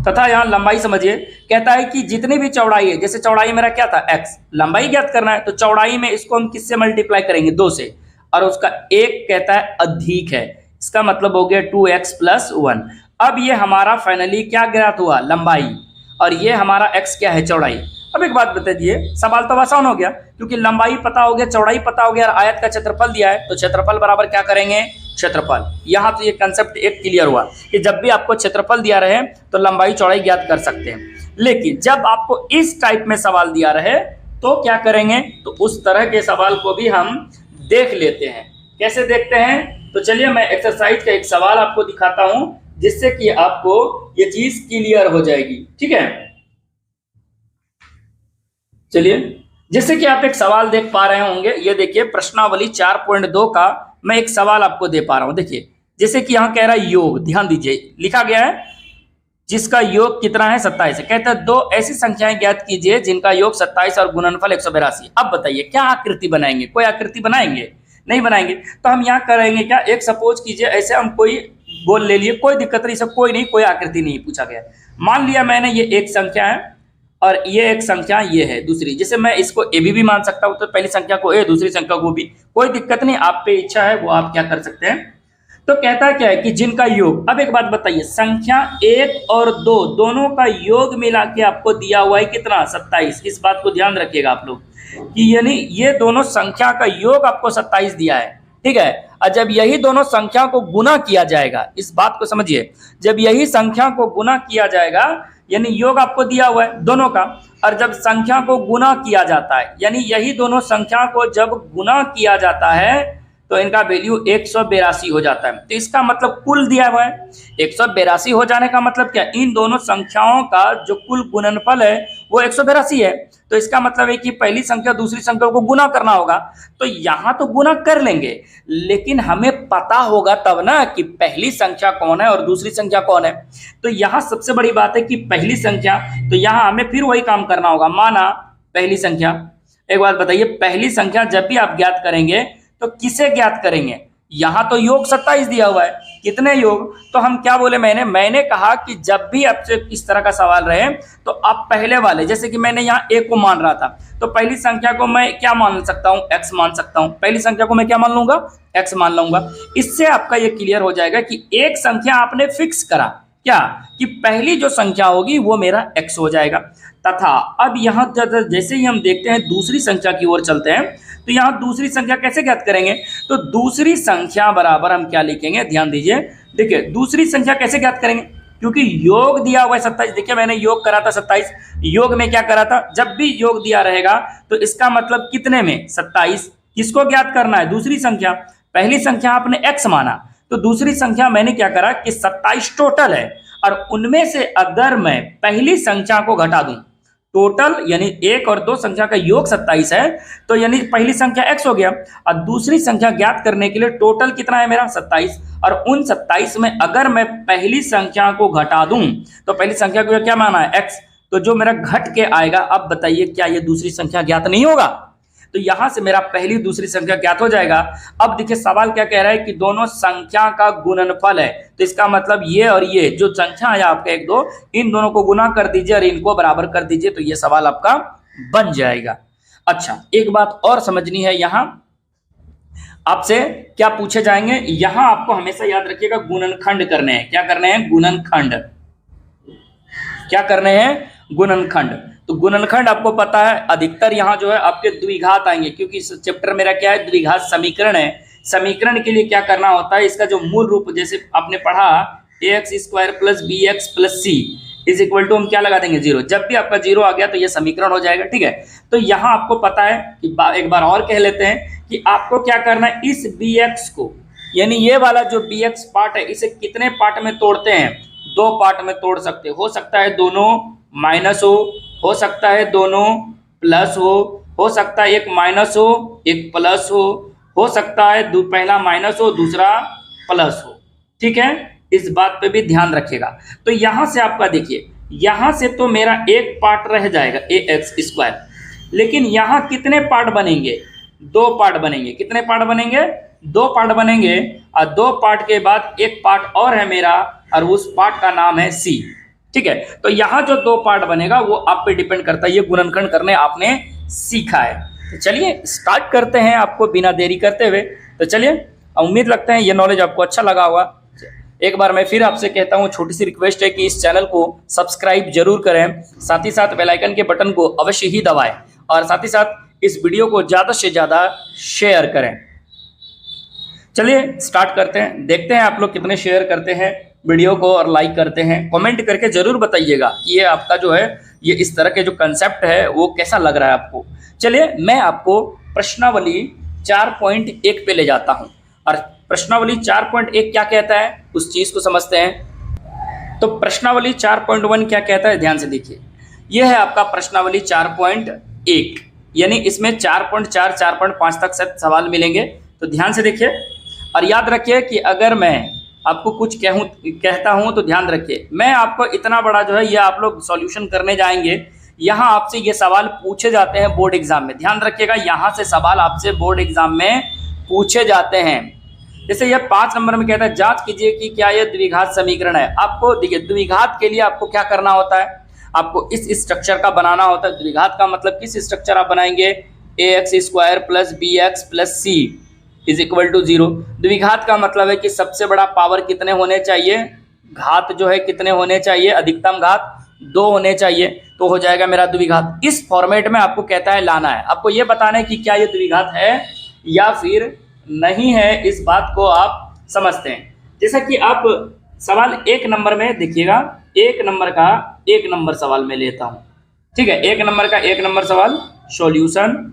तथा यहां लंबाई समझिए, कहता है कि जितनी भी चौड़ाई है, जैसे चौड़ाई मेरा क्या था, एक्स, लंबाई ज्ञात करना है, तो चौड़ाई में इसको हम किससे मल्टीप्लाई करेंगे, 2 से, और उसका एक कहता है अधिक है, इसका मतलब हो गया 2x + 1। अब ये हमारा फाइनली क्या ज्ञात हुआ, लंबाई, और ये हमारा x क्या है, चौड़ाई। अब एक बात बता दिए, सवाल तो आसान हो गया क्योंकि लंबाई पता हो गया, चौड़ाई पता हो गया और आयत का क्षेत्रफल दिया है, तो क्षेत्रफल बराबर क्या करेंगे, क्षेत्रफल। यहाँ तो ये कंसेप्ट एक क्लियर हुआ कि जब भी आपको क्षेत्रफल दिया रहे तो लंबाई चौड़ाई ज्ञात कर सकते हैं। लेकिन जब आपको इस टाइप में सवाल दिया रहे तो क्या करेंगे, तो उस तरह के सवाल को भी हम देख लेते हैं। कैसे देखते हैं, तो चलिए मैं एक्सरसाइज का एक सवाल आपको दिखाता हूं जिससे कि आपको ये चीज क्लियर हो जाएगी। ठीक है, चलिए, जैसे कि आप एक सवाल देख पा रहे होंगे, ये देखिए प्रश्नावली 4.2 का मैं एक सवाल आपको दे पा रहा हूं। देखिए जैसे कि यहाँ कह रहा है योग, ध्यान दीजिए, लिखा गया है जिसका योग कितना है, 27 है। कहता है 2 ऐसी संख्याएं ज्ञात कीजिए जिनका योग 27 और गुणनफल 182। अब बताइए क्या आकृति बनाएंगे, कोई आकृति बनाएंगे, नहीं बनाएंगे। तो हम यहाँ करेंगे क्या, एक सपोज कीजिए ऐसे हम कोई गोल ले लिए, कोई दिक्कत नहीं, सब कोई नहीं, कोई आकृति नहीं पूछा गया। मान लिया मैंने ये एक संख्या है और ये एक संख्या ये है दूसरी, जैसे मैं इसको ए भी मान सकता हूं, तो पहली संख्या को ए, दूसरी संख्या को बी, कोई दिक्कत नहीं, आप पे इच्छा है वो आप क्या कर सकते हैं। तो कहता है क्या है कि जिनका योग, अब एक बात बताइए, संख्या 1 और 2 दोनों का योग मिला के आपको दिया हुआ है कितना, 27। इस बात को ध्यान रखिएगा आप लोग कि यानी ये दोनों संख्या का योग आपको 27 दिया है। ठीक है, और जब यही दोनों संख्या को गुना किया जाएगा, इस बात को समझिए, जब यही संख्या को गुना किया जाएगा यानी योग आपको दिया हुआ है दोनों का, और जब संख्या को गुना किया जाता है यानी यही दोनों संख्या को जब गुना किया जाता है तो इनका वैल्यू 182 हो जाता है। तो इसका मतलब कुल दिया हुआ है, 182 हो जाने का मतलब क्या, इन दोनों संख्याओं का जो कुल गुणनफल है वो 182 है। तो इसका मतलब है कि पहली संख्या दूसरी संख्या को गुना करना होगा। तो यहाँ तो गुना कर लेंगे, लेकिन हमें पता होगा तब ना कि पहली संख्या कौन है और दूसरी संख्या कौन है। तो यहाँ सबसे बड़ी बात है कि पहली संख्या, तो यहाँ हमें फिर वही काम करना होगा। माना पहली संख्या, एक बात बताइए, पहली संख्या जब भी आप ज्ञात करेंगे तो किसे ज्ञात करेंगे, यहां तो योग 27 दिया हुआ है, कितने योग, तो हम क्या बोले, मैंने कहा कि जब भी आपसे इस तरह का सवाल रहे तो आप पहले वाले, जैसे कि मैंने यहाँ एक को मान रहा था तो पहली संख्या को मैं क्या मान सकता हूँ, x मान सकता हूँ, पहली संख्या को मैं क्या मान लूंगा, x मान लूंगा। इससे आपका ये क्लियर हो जाएगा कि एक संख्या आपने फिक्स करा क्या, कि पहली जो संख्या होगी वो मेरा x हो जाएगा। तथा अब यहाँ जैसे ही हम देखते हैं दूसरी संख्या की ओर चलते हैं, तो यहाँ दूसरी संख्या कैसे ज्ञात करेंगे, तो दूसरी संख्या बराबर हम क्या लिखेंगे, ध्यान दीजिए, देखिए दूसरी संख्या कैसे ज्ञात करेंगे, क्योंकि योग दिया हुआ है 27। देखिए मैंने योग करा था 27, योग में क्या करा था, जब भी योग दिया रहेगा तो इसका मतलब कितने में, 27। किसको ज्ञात करना है, दूसरी संख्या। पहली संख्या आपने x माना, तो दूसरी संख्या मैंने क्या करा कि 27 टोटल है, और उनमें से अगर मैं पहली संख्या को घटा दूं, टोटल यानी 1 और 2 संख्या का योग 27 है, तो यानी पहली संख्या x हो गया, और दूसरी संख्या ज्ञात करने के लिए टोटल कितना है मेरा 27, और उन 27 में अगर मैं पहली संख्या को घटा दूं तो पहली संख्या को क्या माना है, x, तो जो मेरा घट के आएगा, अब बताइए क्या ये दूसरी संख्या ज्ञात नहीं होगा, तो यहां से मेरा पहली दूसरी संख्या ज्ञात हो जाएगा। अब देखिए सवाल क्या कह रहा है कि दोनों संख्या का गुणनफल है, तो इसका मतलब ये और ये जो संख्या है आपका 1 2, इन दोनों को गुना कर दीजिए और इनको बराबर कर दीजिए, तो ये सवाल आपका बन जाएगा। अच्छा, एक बात और समझनी है, यहां आपसे क्या पूछे जाएंगे, यहां आपको हमेशा याद रखिएगा गुणनखंड करने हैं। क्या करने हैं, गुणनखंड। क्या करने हैं, गुणनखंड। तो गुणनखंड आपको पता है अधिकतर यहाँ जो है आपके द्विघात आएंगे, क्योंकि इस चैप्टर मेरा क्या है, द्विघात समीकरण है। समीकरण के लिए क्या करना होता है, इसका जो मूल रूप जैसे आपने पढ़ा ax² + bx + c = हम क्या लगा देंगे, 0। जब भी आपका 0 आ गया तो ये समीकरण हो जाएगा। ठीक है, तो यहाँ आपको पता है कि एक बार और कह लेते हैं कि आपको क्या करना है, इस bx को यानी ये वाला जो bx पार्ट है इसे कितने पार्ट में तोड़ते हैं, 2 पार्ट में तोड़ सकते हो सकता है दोनों माइनस हो सकता है दोनों प्लस हो सकता है एक माइनस हो एक प्लस हो सकता है पहला माइनस हो दूसरा प्लस हो। ठीक है, इस बात पे भी ध्यान रखिएगा। तो यहां से आपका देखिए, यहां से तो मेरा एक पार्ट रह जाएगा ax², लेकिन यहां कितने पार्ट बनेंगे, 2 पार्ट बनेंगे। कितने पार्ट बनेंगे, 2 पार्ट बनेंगे, और 2 पार्ट के बाद एक पार्ट और है मेरा, और उस पार्ट का नाम है c। ठीक है, तो यहाँ जो 2 पार्ट बनेगा वो आप पे डिपेंड करता है, ये गुणनखंड करने आपने सीखा है। तो चलिए स्टार्ट करते हैं आपको बिना देरी करते हुए। तो चलिए, उम्मीद लगता है ये नॉलेज आपको अच्छा लगा होगा। एक बार मैं फिर आपसे कहता हूँ, छोटी सी रिक्वेस्ट है कि इस चैनल को सब्सक्राइब जरूर करें, साथ ही साथ बेल आइकन के बटन को अवश्य ही दबाएं और साथ ही साथ इस वीडियो को ज़्यादा से ज़्यादा शेयर करें। चलिए स्टार्ट करते हैं, देखते हैं आप लोग कितने शेयर करते हैं वीडियो को और लाइक करते हैं। कमेंट करके ज़रूर बताइएगा कि ये आपका जो है ये इस तरह के जो कंसेप्ट है वो कैसा लग रहा है आपको। चलिए मैं आपको प्रश्नावली 4.1 पे ले जाता हूँ और प्रश्नावली 4.1 क्या कहता है उस चीज़ को समझते हैं। तो प्रश्नावली 4.1 क्या कहता है, ध्यान से देखिए। यह है आपका प्रश्नावली 4.1, यानी इसमें 4.4 4.5 तक सवाल मिलेंगे। तो ध्यान से देखिए और याद रखिए कि अगर मैं आपको कुछ कहता हूं तो ध्यान रखिए, मैं आपको इतना बड़ा जो है ये आप लोग सॉल्यूशन करने जाएंगे, यहाँ आपसे ये सवाल पूछे जाते हैं बोर्ड एग्जाम में। ध्यान रखिएगा, यहाँ से सवाल आपसे बोर्ड एग्जाम में पूछे जाते हैं। जैसे यह 5 नंबर में कहता है, जांच कीजिए कि क्या यह द्विघात समीकरण है। आपको देखिए द्विघात के लिए आपको क्या करना होता है, आपको इस स्ट्रक्चर का बनाना होता है। द्विघात का मतलब किस स्ट्रक्चर आप बनाएंगे, ax² + bx + c = 0। द्विघात का मतलब है कि सबसे बड़ा पावर कितने होने चाहिए, घात जो है कितने होने चाहिए, अधिकतम घात 2 होने चाहिए, तो हो जाएगा मेरा द्विघात। इस फॉर्मेट में आपको कहता है लाना है, आपको ये बताना है कि क्या ये द्विघात है या फिर नहीं है, इस बात को आप समझते हैं। जैसा कि आप सवाल 1 नंबर में देखिएगा, 1 नंबर का 1 नंबर सवाल मैं लेता हूं, ठीक है। 1 नंबर का 1 नंबर सवाल सॉल्यूशन।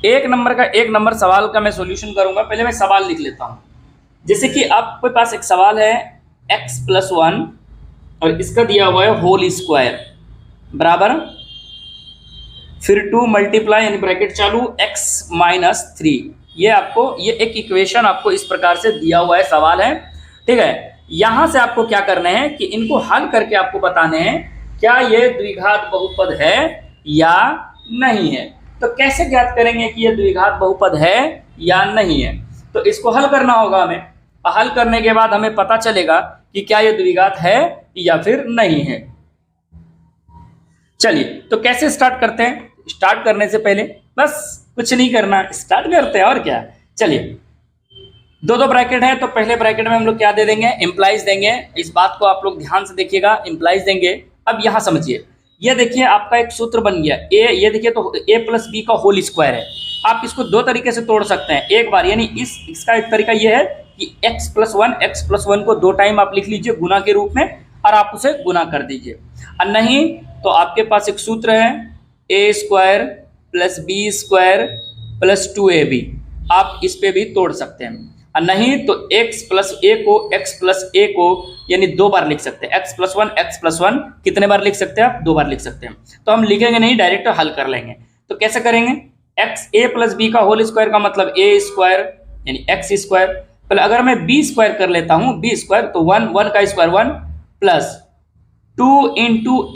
1 नंबर का 1 नंबर सवाल का मैं सॉल्यूशन करूंगा। पहले मैं सवाल लिख लेता हूं। जैसे कि आपके पास एक सवाल है x + 1 और इसका दिया हुआ है होल स्क्वायर बराबर, फिर 2 मल्टीप्लाई यानी ब्रैकेट चालू x - 3। ये आपको ये एक इक्वेशन आपको इस प्रकार से दिया हुआ है, सवाल है, ठीक है। यहां से आपको क्या करना है कि इनको हल करके आपको बताने हैं क्या ये द्विघात बहुपद है या नहीं है। तो कैसे ज्ञात करेंगे कि ये द्विघात बहुपद है या नहीं है, तो इसको हल करना होगा हमें। हल करने के बाद हमें पता चलेगा कि क्या ये द्विघात है या फिर नहीं है। चलिए तो कैसे स्टार्ट करते हैं। स्टार्ट करने से पहले बस कुछ नहीं करना, स्टार्ट करते हैं और क्या। चलिए 2 ब्रैकेट है, तो पहले ब्रैकेट में हम लोग क्या दे देंगे, इंप्लाइज देंगे। इस बात को आप लोग ध्यान से देखिएगा, इंप्लाइज देंगे। अब यहां समझिए, ये देखिए आपका एक सूत्र बन गया ये देखिए तो a + b का होल स्क्वायर है। आप इसको 2 तरीके से तोड़ सकते हैं एक बार, यानी इसका एक तरीका ये है कि x + 1 को 2 टाइम आप लिख लीजिए गुना के रूप में और आप उसे गुना कर दीजिए। और नहीं तो आपके पास एक सूत्र है a² + b² + 2ab, आप इस पे भी तोड़ सकते हैं। और नहीं तो x + a को यानी 2 बार लिख सकते हैं। x + 1 कितने बार लिख सकते हैं आप, 2 बार लिख सकते हैं। तो हम लिखेंगे नहीं, डायरेक्ट हल कर लेंगे। तो कैसे करेंगे, a + b का होल स्क्वायर का मतलब a² यानी x², पहले अगर मैं b² कर लेता हूं, b² तो 1 का स्क्वायर 1 प्लस 2 ×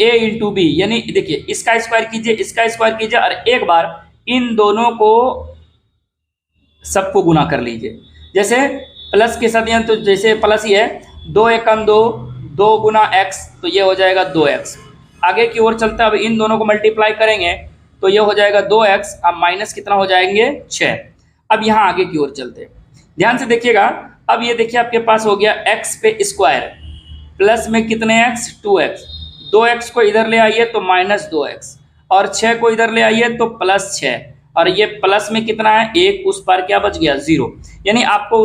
a × b, यानी देखिए इसका स्क्वायर कीजिए, इसका स्क्वायर कीजिए और एक बार इन दोनों को सबको गुना कर लीजिए। जैसे प्लस के साथ तो जैसे प्लस ही है, 2 × 1 = 2, 2 × x तो ये हो जाएगा 2x। आगे की ओर चलते हैं, अब इन दोनों को मल्टीप्लाई करेंगे तो ये हो जाएगा 2x, अब माइनस कितना हो जाएंगे 6। अब यहाँ आगे की ओर चलते हैं, ध्यान से देखिएगा। अब ये देखिए आपके पास हो गया x पे स्क्वायर प्लस में कितने x 2x, 2x को इधर ले आइए तो -2x और 6 को इधर ले आइए तो +6 और ये प्लस में कितना है 1, उस पार क्या बच गया 0, यानी आपको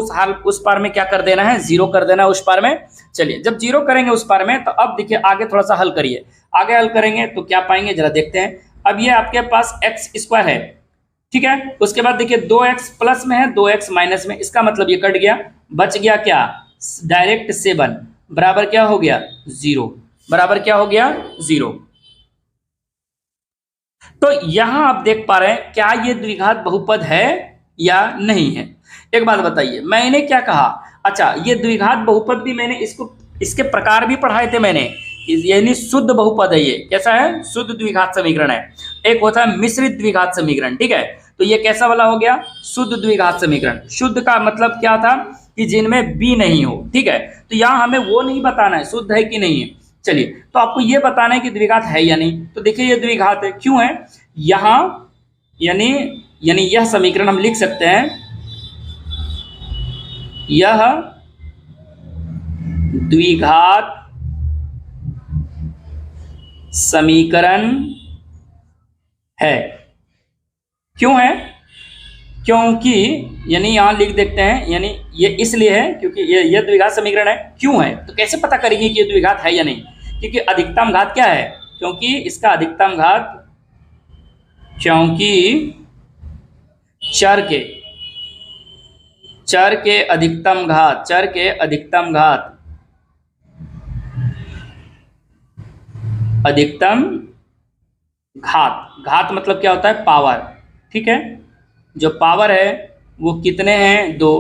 उस पार में क्या कर देना है 0 कर देना है उस पार में। चलिए जब 0 करेंगे उस पार में तो अब देखिए आगे थोड़ा सा हल करिए, आगे हल करेंगे तो क्या पाएंगे जरा देखते हैं। अब ये आपके पास x² है, ठीक है। उसके बाद देखिए 2x प्लस में है 2x माइनस में, इसका मतलब ये कट गया, बच गया क्या डायरेक्ट 7 बराबर क्या हो गया 0, बराबर क्या हो गया 0। तो यहां आप देख पा रहे हैं क्या ये द्विघात बहुपद है या नहीं है। एक बात बताइए, मैंने क्या कहा, अच्छा ये द्विघात बहुपद भी मैंने इसके प्रकार भी पढ़ाए थे मैंने, यानी शुद्ध बहुपद है ये, कैसा है शुद्ध द्विघात समीकरण है। एक होता है मिश्रित द्विघात समीकरण, ठीक है। तो ये कैसा वाला हो गया शुद्ध द्विघात समीकरण। शुद्ध का मतलब क्या था कि जिनमें b नहीं हो, ठीक है। तो यहाँ हमें वो नहीं बताना है शुद्ध है कि नहीं है। चलिए तो आपको ये बताना है कि द्विघात है या नहीं। तो देखिए ये द्विघात है, क्यों है यहाँ, यानी यह समीकरण हम लिख सकते हैं यह द्विघात समीकरण है। क्यों है? क्योंकि यानी यहां लिख देखते हैं, यानी ये इसलिए है क्योंकि ये द्विघात समीकरण है। क्यों है? तो कैसे पता करेंगे कि ये द्विघात है या नहीं? क्योंकि अधिकतम घात क्या है? क्योंकि इसका अधिकतम घात, क्योंकि चर के अधिकतम घात, चर के अधिकतम घात, अधिकतम घात मतलब क्या होता है? पावर। ठीक है, जो पावर है वो कितने हैं? 2।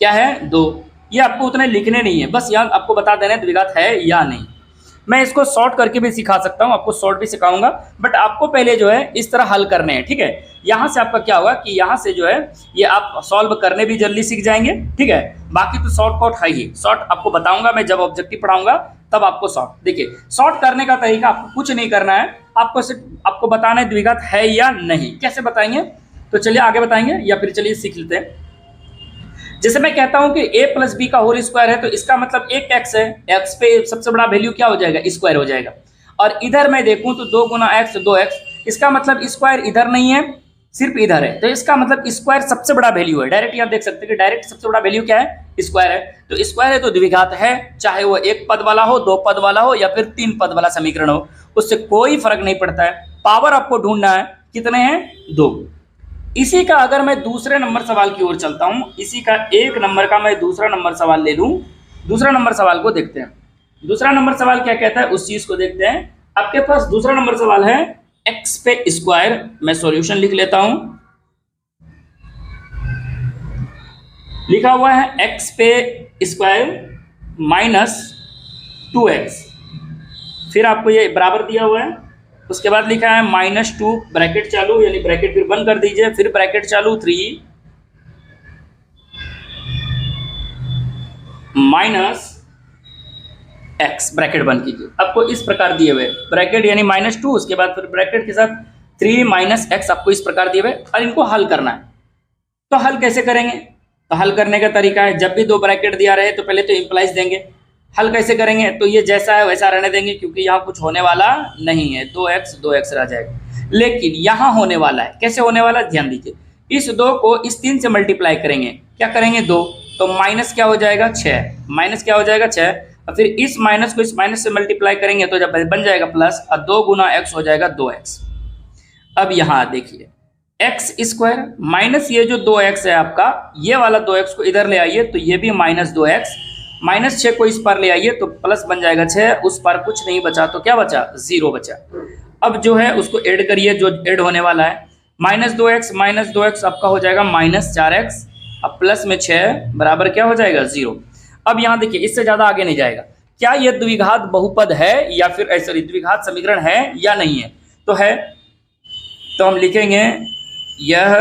क्या है? 2। ये आपको उतने लिखने नहीं है, बस यहाँ आपको बता देना है द्विघात है या नहीं। मैं इसको शॉर्ट करके भी सिखा सकता हूँ, आपको शॉर्ट भी सिखाऊंगा, बट आपको पहले जो है इस तरह हल करने हैं। ठीक है, यहाँ से आपका क्या होगा कि यहाँ से जो है ये आप सॉल्व करने भी जल्दी सीख जाएंगे। ठीक है, बाकी तो शॉर्ट कट है ही, शॉर्ट आपको बताऊंगा मैं जब ऑब्जेक्टिव पढ़ाऊंगा तब आपको शॉर्ट। देखिए, शॉर्ट करने का तरीका आपको कुछ नहीं करना है, आपको सिर्फ आपको बताना है द्विघात है या नहीं। कैसे बताएंगे? तो चलिए आगे बताएंगे, या फिर चलिए सीख लेते हैं। जैसे मैं कहता हूं कि a प्लस बी का होल स्क्वायर है, तो इसका मतलब एक x है, x पे सबसे बड़ा वैल्यू क्या हो जाएगा? स्क्वायर हो जाएगा। और इधर मैं देखूं तो 2 गुना x 2x, इसका मतलब स्क्वायर इधर नहीं है, सिर्फ इधर है, तो इसका मतलब स्क्वायर सबसे बड़ा वैल्यू है। डायरेक्ट यहाँ देख सकते हैं कि डायरेक्ट सबसे बड़ा वैल्यू क्या है? स्क्वायर है। तो स्क्वायर है तो द्विघात है, चाहे वो 1 पद वाला हो, 2 पद वाला हो, या फिर 3 पद वाला समीकरण हो, उससे कोई फर्क नहीं पड़ता है। पावर आपको ढूंढना है, कितने हैं? 2। इसी का अगर मैं दूसरे नंबर सवाल की ओर चलता हूं, इसी का 1 नंबर का मैं दूसरा नंबर सवाल ले लूं। दूसरा नंबर सवाल को देखते हैं। दूसरा नंबर सवाल क्या कहता है उस चीज को देखते हैं। आपके पास दूसरा नंबर सवाल है x पे स्क्वायर। मैं सॉल्यूशन लिख लेता हूं। लिखा हुआ है x पे स्क्वायर माइनस 2x, फिर आपको ये बराबर दिया हुआ है, उसके बाद लिखा है -2 ब्रैकेट चालू, यानी ब्रैकेट फिर बंद कर दीजिए, फिर ब्रैकेट चालू 3 माइनस x ब्रैकेट बंद कीजिए। आपको इस प्रकार दिए हुए ब्रैकेट यानी -2, उसके बाद फिर ब्रैकेट के साथ 3 माइनस x आपको इस प्रकार दिए हुए, और इनको हल करना है। तो हल कैसे करेंगे? तो हल करने का तरीका है, जब भी 2 ब्रैकेट दिया रहे तो पहले तो इंप्लाइज देंगे। हल कैसे करेंगे? तो ये जैसा है वैसा रहने देंगे, क्योंकि यहाँ कुछ होने वाला नहीं है, 2x रह जाएगा। लेकिन यहाँ होने वाला है। कैसे होने वाला है? ध्यान दीजिए, इस 2 को इस 3 से मल्टीप्लाई करेंगे। क्या करेंगे? 2, तो माइनस क्या हो जाएगा? 6, माइनस क्या हो जाएगा? 6, और फिर इस माइनस को इस माइनस से मल्टीप्लाई करेंगे तो जब बन जाएगा प्लस, और 2 गुना x हो जाएगा 2x। अब यहाँ देखिए, एक्स स्क्वायर माइनस ये जो 2x है आपका, ये वाला 2x को इधर ले आइए तो ये भी -2x, -6 को इस पर ले आइए तो प्लस बन जाएगा 6, उस पर कुछ नहीं बचा तो क्या बचा? 0 बचा। अब जो है उसको ऐड करिए, जो ऐड होने वाला है -2x आपका हो जाएगा -4x, अब प्लस में 6 बराबर क्या हो जाएगा? 0। अब यहाँ देखिए, इससे ज़्यादा आगे नहीं जाएगा। क्या ये द्विघात बहुपद है या फिर ऐसा द्विघात समीकरण है या नहीं है? तो है, तो हम लिखेंगे यह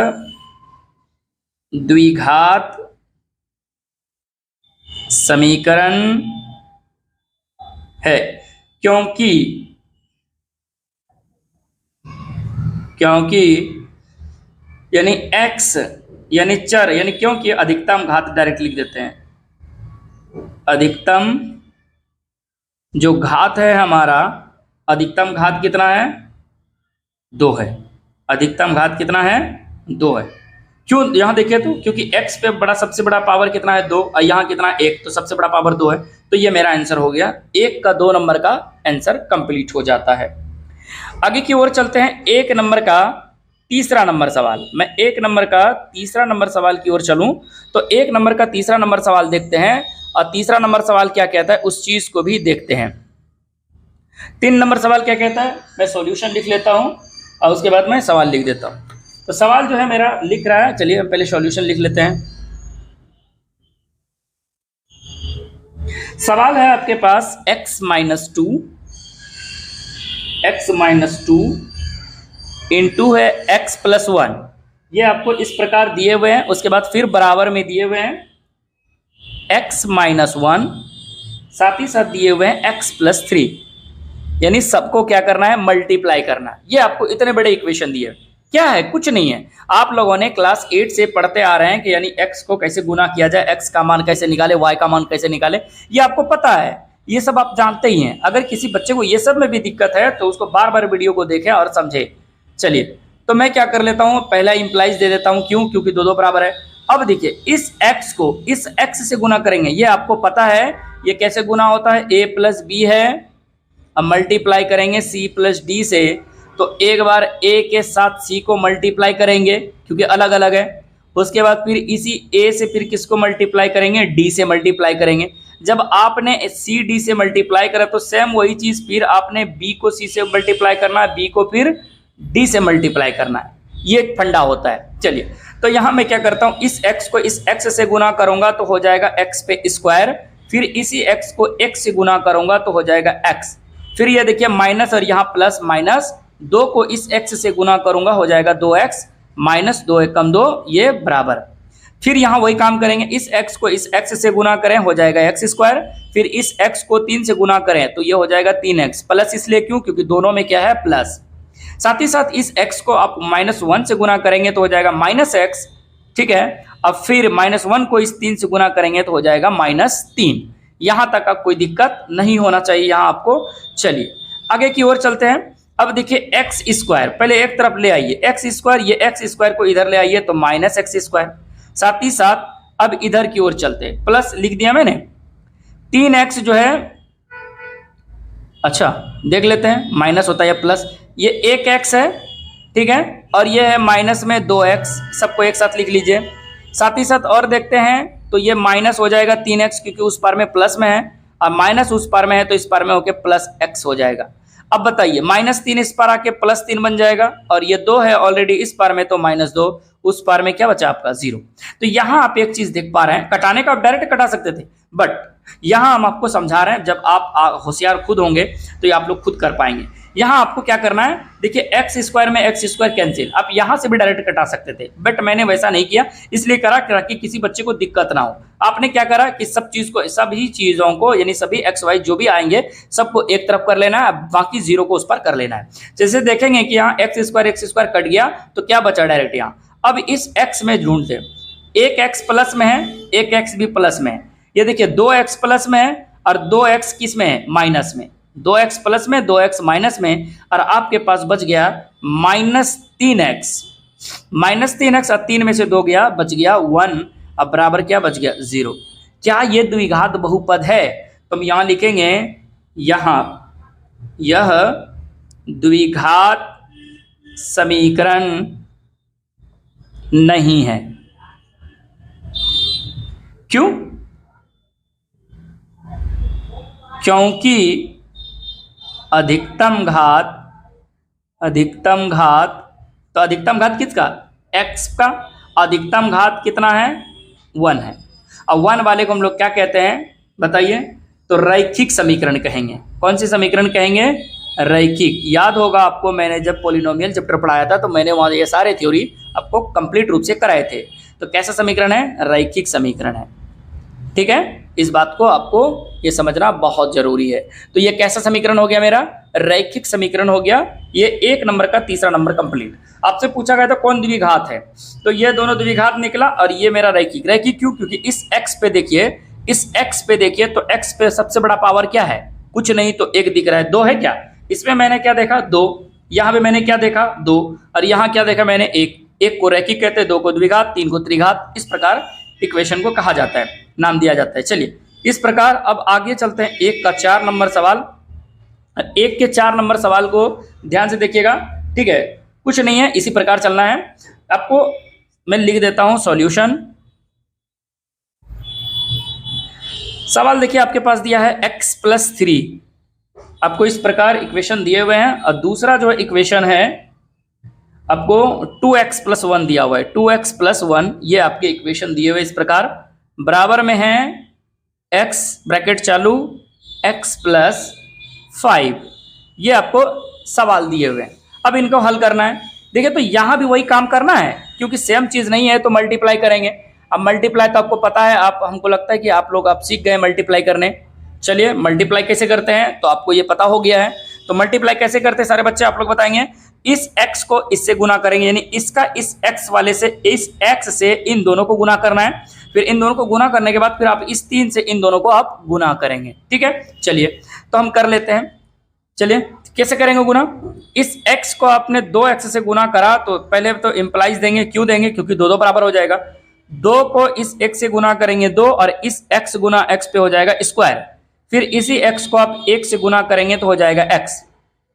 द्विघात समीकरण है, क्योंकि यानी x यानी चर, यानी क्योंकि अधिकतम घात डायरेक्ट लिख देते हैं। अधिकतम जो घात है हमारा, अधिकतम घात कितना है? 2 है। अधिकतम घात कितना है? 2 है। क्यों? यहाँ देखिए तो, क्योंकि x पे बड़ा सबसे बड़ा पावर कितना है? 2, और यहाँ कितना? 1, तो सबसे बड़ा पावर 2 है। तो ये मेरा आंसर हो गया, 1 का 2 नंबर का आंसर कंप्लीट हो जाता है। आगे की ओर चलते हैं। 1 नंबर का तीसरा नंबर सवाल। मैं 1 नंबर का तीसरा नंबर सवाल की ओर चलूं तो 1 नंबर का तीसरा नंबर सवाल देखते हैं, और तीसरा नंबर सवाल क्या कहता है उस चीज को भी देखते हैं। 3 नंबर सवाल क्या कहता है? मैं सॉल्यूशन लिख लेता हूं और उसके बाद मैं सवाल लिख देता हूं। तो सवाल जो है मेरा लिख रहा है, चलिए हम पहले सॉल्यूशन लिख लेते हैं। सवाल है आपके पास x - 2 इंटू है x + 1, ये आपको इस प्रकार दिए हुए हैं। उसके बाद फिर बराबर में दिए हुए हैं x - 1, साथ ही साथ दिए हुए हैं x + 3, यानी सबको क्या करना है? मल्टीप्लाई करना है। ये आपको इतने बड़े इक्वेशन दिए, क्या है, कुछ नहीं है। आप लोगों ने क्लास 8 से पढ़ते आ रहे हैं कि यानी x को कैसे गुना किया जाए, x का मान कैसे निकाले, y का मान कैसे निकाले, ये आपको पता है, ये सब आप जानते ही हैं। अगर किसी बच्चे को ये सब में भी दिक्कत है तो उसको बार बार वीडियो को देखें और समझे। चलिए, तो मैं क्या कर लेता हूँ, पहला इंप्लाइज दे देता हूँ, क्यों, क्योंकि दो दो बराबर है। अब देखिए, इस x को इस x से गुना करेंगे, ये आपको पता है ये कैसे गुना होता है, a प्लस बी है, अब मल्टीप्लाई करेंगे c प्लस डी से, तो एक बार a के साथ c को मल्टीप्लाई करेंगे क्योंकि अलग अलग है, उसके बाद फिर इसी a से फिर किसको मल्टीप्लाई करेंगे, d से मल्टीप्लाई करेंगे। जब आपने c d से मल्टीप्लाई करा तो सेम वही चीज़ फिर आपने b को c से मल्टीप्लाई करना है, b को फिर d से मल्टीप्लाई करना है, ये एक फंडा होता है। चलिए, तो यहाँ मैं क्या करता हूँ, इस x को इस x से गुना करूँगा तो हो जाएगा x पे स्क्वायर, फिर इसी x को x से गुना करूँगा तो हो जाएगा x, फिर ये देखिए माइनस और यहाँ प्लस माइनस, 2 को इस x से गुना करूंगा हो जाएगा 2x, माइनस 2 एकम 2, ये बराबर। फिर यहाँ वही काम करेंगे, इस x को इस x से गुना करें हो जाएगा x स्क्वायर, फिर इस x को 3 से गुना करें तो ये हो जाएगा 3x, प्लस इसलिए क्यों, क्योंकि दोनों में क्या है, प्लस। साथ ही साथ इस x को आप -1 से गुना करेंगे तो हो जाएगा -x, ठीक है। अब फिर -1 को इस 3 से गुना करेंगे तो हो जाएगा -3। यहाँ तक अब कोई दिक्कत नहीं होना चाहिए यहाँ आपको। चलिए आगे की ओर चलते हैं। अब देखिए एक्स स्क्वायर, पहले एक तरफ ले आइए एक्स स्क्वायर, ये एक्स स्क्वायर को इधर ले आइए तो -x स्क्वायर। साथ ही साथ अब इधर की ओर चलते हैं, प्लस लिख दिया मैंने, 3x जो है, अच्छा देख लेते हैं, माइनस होता है प्लस, ये 1x है, ठीक है, और ये है माइनस में 2x, सबको एक साथ लिख लीजिए। साथ ही साथ और देखते हैं तो ये माइनस हो जाएगा 3x क्योंकि उस पार में प्लस में है, और माइनस उस पार में है तो इस पार में होके प्लस x हो जाएगा। अब बताइए, -3 इस पार आके +3 बन जाएगा, और ये 2 है ऑलरेडी इस पार में तो -2, उस पार में क्या बचा आपका 0। तो यहाँ आप एक चीज देख पा रहे हैं, कटाने का आप डायरेक्ट कटा सकते थे, बट यहाँ हम आपको समझा रहे हैं, जब आप होशियार खुद होंगे तो ये आप लोग खुद कर पाएंगे। यहाँ आपको क्या करना है, देखिए एक्स स्क्वायर में एक्स स्क्वायर कैंसिल, आप यहाँ से भी डायरेक्ट कटा सकते थे, बट मैंने वैसा नहीं किया, इसलिए करा कि किसी बच्चे को दिक्कत ना हो। आपने क्या करा कि सभी चीजों को यानी सभी एक्स वाई जो भी आएंगे सबको एक तरफ कर लेना है, बाकी 0 को उस पर कर लेना है। जैसे देखेंगे कि यहाँ एक्स स्क्वायर कट गया तो क्या बचा डायरेक्ट यहाँ। अब इस x में ढूंढते, एक x प्लस में है, एक x भी प्लस में है, ये देखिए 2x प्लस में है और 2x किस में है, माइनस में, 2x प्लस में 2x माइनस में, और आपके पास बच गया -3x, -3x और 3 में से 2 गया, बच गया 1, अब बराबर क्या बच गया 0। क्या ये द्विघात बहुपद है, तो हम यहाँ लिखेंगे, यहाँ यह द्विघात समीकरण नहीं है। क्यों, क्योंकि अधिकतम घात, तो अधिकतम घात किसका, x का, अधिकतम घात कितना है, 1 है। अब 1 वाले को हम लोग क्या कहते हैं बताइए, तो रैखिक समीकरण कहेंगे। कौन सी समीकरण कहेंगे, रैखिक। याद होगा आपको, मैंने जब पॉलिनोमियल चैप्टर पढ़ाया था तो मैंने वहाँ ये सारे थ्योरी आपको कंप्लीट रूप से कराए थे। तो कैसा समीकरण है, रैखिक समीकरण है, ठीक है। इस बात को आपको ये समझना बहुत जरूरी है। तो ये कैसा समीकरण हो गया, मेरा रैखिक समीकरण हो गया। ये 1 नंबर का तीसरा नंबर कंप्लीट। आपसे पूछा गया था कौन द्विघात है, तो ये दोनों द्विघात निकला, और ये मेरा रैखिक। रैखिक क्यों, क्योंकि इस x पे देखिए, इस x पे देखिए, तो x पे सबसे बड़ा पावर क्या है, कुछ नहीं, तो 1 दिख रहा है, 2 है क्या, इसमें मैंने क्या देखा 2, यहाँ पे मैंने क्या देखा 2, और यहाँ क्या देखा मैंने 1। 1 को रैखिक कहते हैं, 2 को द्विघात, 3 को त्रिघात, इस प्रकार इक्वेशन को कहा जाता है, नाम दिया जाता है। चलिए इस प्रकार अब आगे चलते हैं, 1 का 4 नंबर सवाल। 1 के 4 नंबर सवाल को ध्यान से देखिएगा, ठीक है, कुछ नहीं है, इसी प्रकार चलना है। आपको मैं लिख देता हूं सॉल्यूशन। सवाल देखिए आपके पास दिया है x + 3, आपको इस प्रकार इक्वेशन दिए हुए हैं, और दूसरा जो इक्वेशन है आपको 2x + 1 दिया हुआ है, 2x + 1, ये आपके इक्वेशन दिए हुए इस प्रकार, बराबर में है x ब्रैकेट चालू x + 5, ये आपको सवाल दिए हुए हैं। अब इनको हल करना है। देखिए तो यहाँ भी वही काम करना है, क्योंकि सेम चीज़ नहीं है तो मल्टीप्लाई करेंगे। अब मल्टीप्लाई तो आपको पता है, आप हमको लगता है कि आप लोग आप सीख गए मल्टीप्लाई करने। चलिए मल्टीप्लाई कैसे करते हैं तो आपको ये पता हो गया है। तो मल्टीप्लाई कैसे करते हैं सारे बच्चे आप लोग बताएंगे। इस x को इससे गुना करेंगे, यानी इसका इस x वाले से, इस x से इन दोनों को गुना करना है। फिर इन दोनों को गुना करने के बाद फिर आप इस 3 से इन दोनों को आप गुना करेंगे। ठीक है, चलिए तो हम कर लेते हैं। चलिए कैसे करेंगे गुना? इस x को आपने 2x से गुना करा तो पहले तो इंप्लाइज देंगे, क्यों देंगे? क्योंकि 2 बराबर हो जाएगा। 2 को इस x से गुना करेंगे 2, और इस x गुना x पे हो जाएगा स्क्वायर। फिर इसी x को आप 1 से गुना करेंगे तो हो जाएगा x।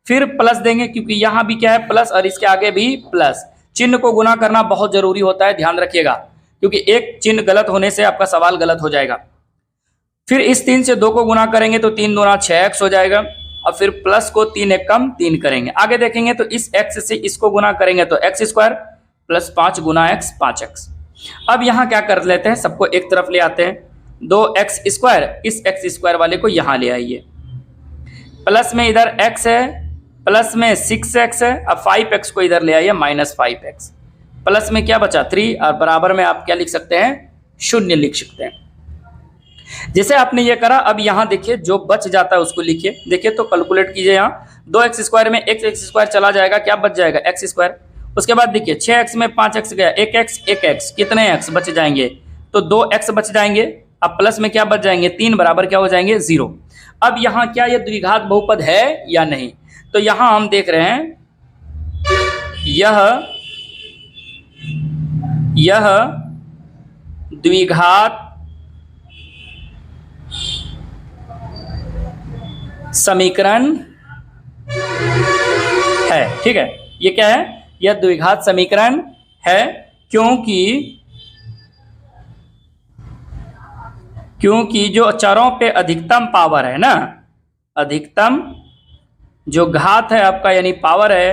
फिर प्लस देंगे, क्योंकि यहां भी क्या है प्लस और इसके आगे भी प्लस। चिन्ह को गुना करना बहुत जरूरी होता है, ध्यान रखिएगा, क्योंकि एक चिन्ह गलत होने से आपका सवाल गलत हो जाएगा। फिर इस 3 से 2 को गुना करेंगे तो 3 दूना 6x हो जाएगा, और फिर प्लस को 3 एक कम 3 करेंगे। आगे देखेंगे तो इस x से इसको गुना करेंगे तो x स्क्वायर प्लस 5 गुना x 5x। अब यहां क्या कर लेते हैं, सबको एक तरफ ले आते हैं। 2x स्क्वायर, इस x स्क्वायर वाले को यहां ले आइए। प्लस में इधर x है, प्लस में 6x है, अब 5x को इधर ले आइए -5x। प्लस में क्या बचा 3, और बराबर में आप क्या लिख सकते हैं, 0 लिख सकते हैं। जैसे आपने ये करा, अब यहां देखिए जो बच जाता है उसको लिखिए। देखिए तो कैलकुलेट कीजिए, यहाँ 2x स्क्वायर में x स्क्वायर चला जाएगा, क्या बच जाएगा x स्क्वायर। उसके बाद देखिए 6x में 5x गया, 1x कितने x बच जाएंगे, तो 2x बच जाएंगे। अब प्लस में क्या बच जाएंगे 3, बराबर क्या हो जाएंगे 0। अब यहाँ क्या ये द्विघात बहुपद है या नहीं, तो यहां हम देख रहे हैं यह द्विघात समीकरण है। ठीक है, ये क्या है, यह द्विघात समीकरण है, क्योंकि जो चरों पे अधिकतम पावर है ना, अधिकतम जो घात है आपका यानी पावर है,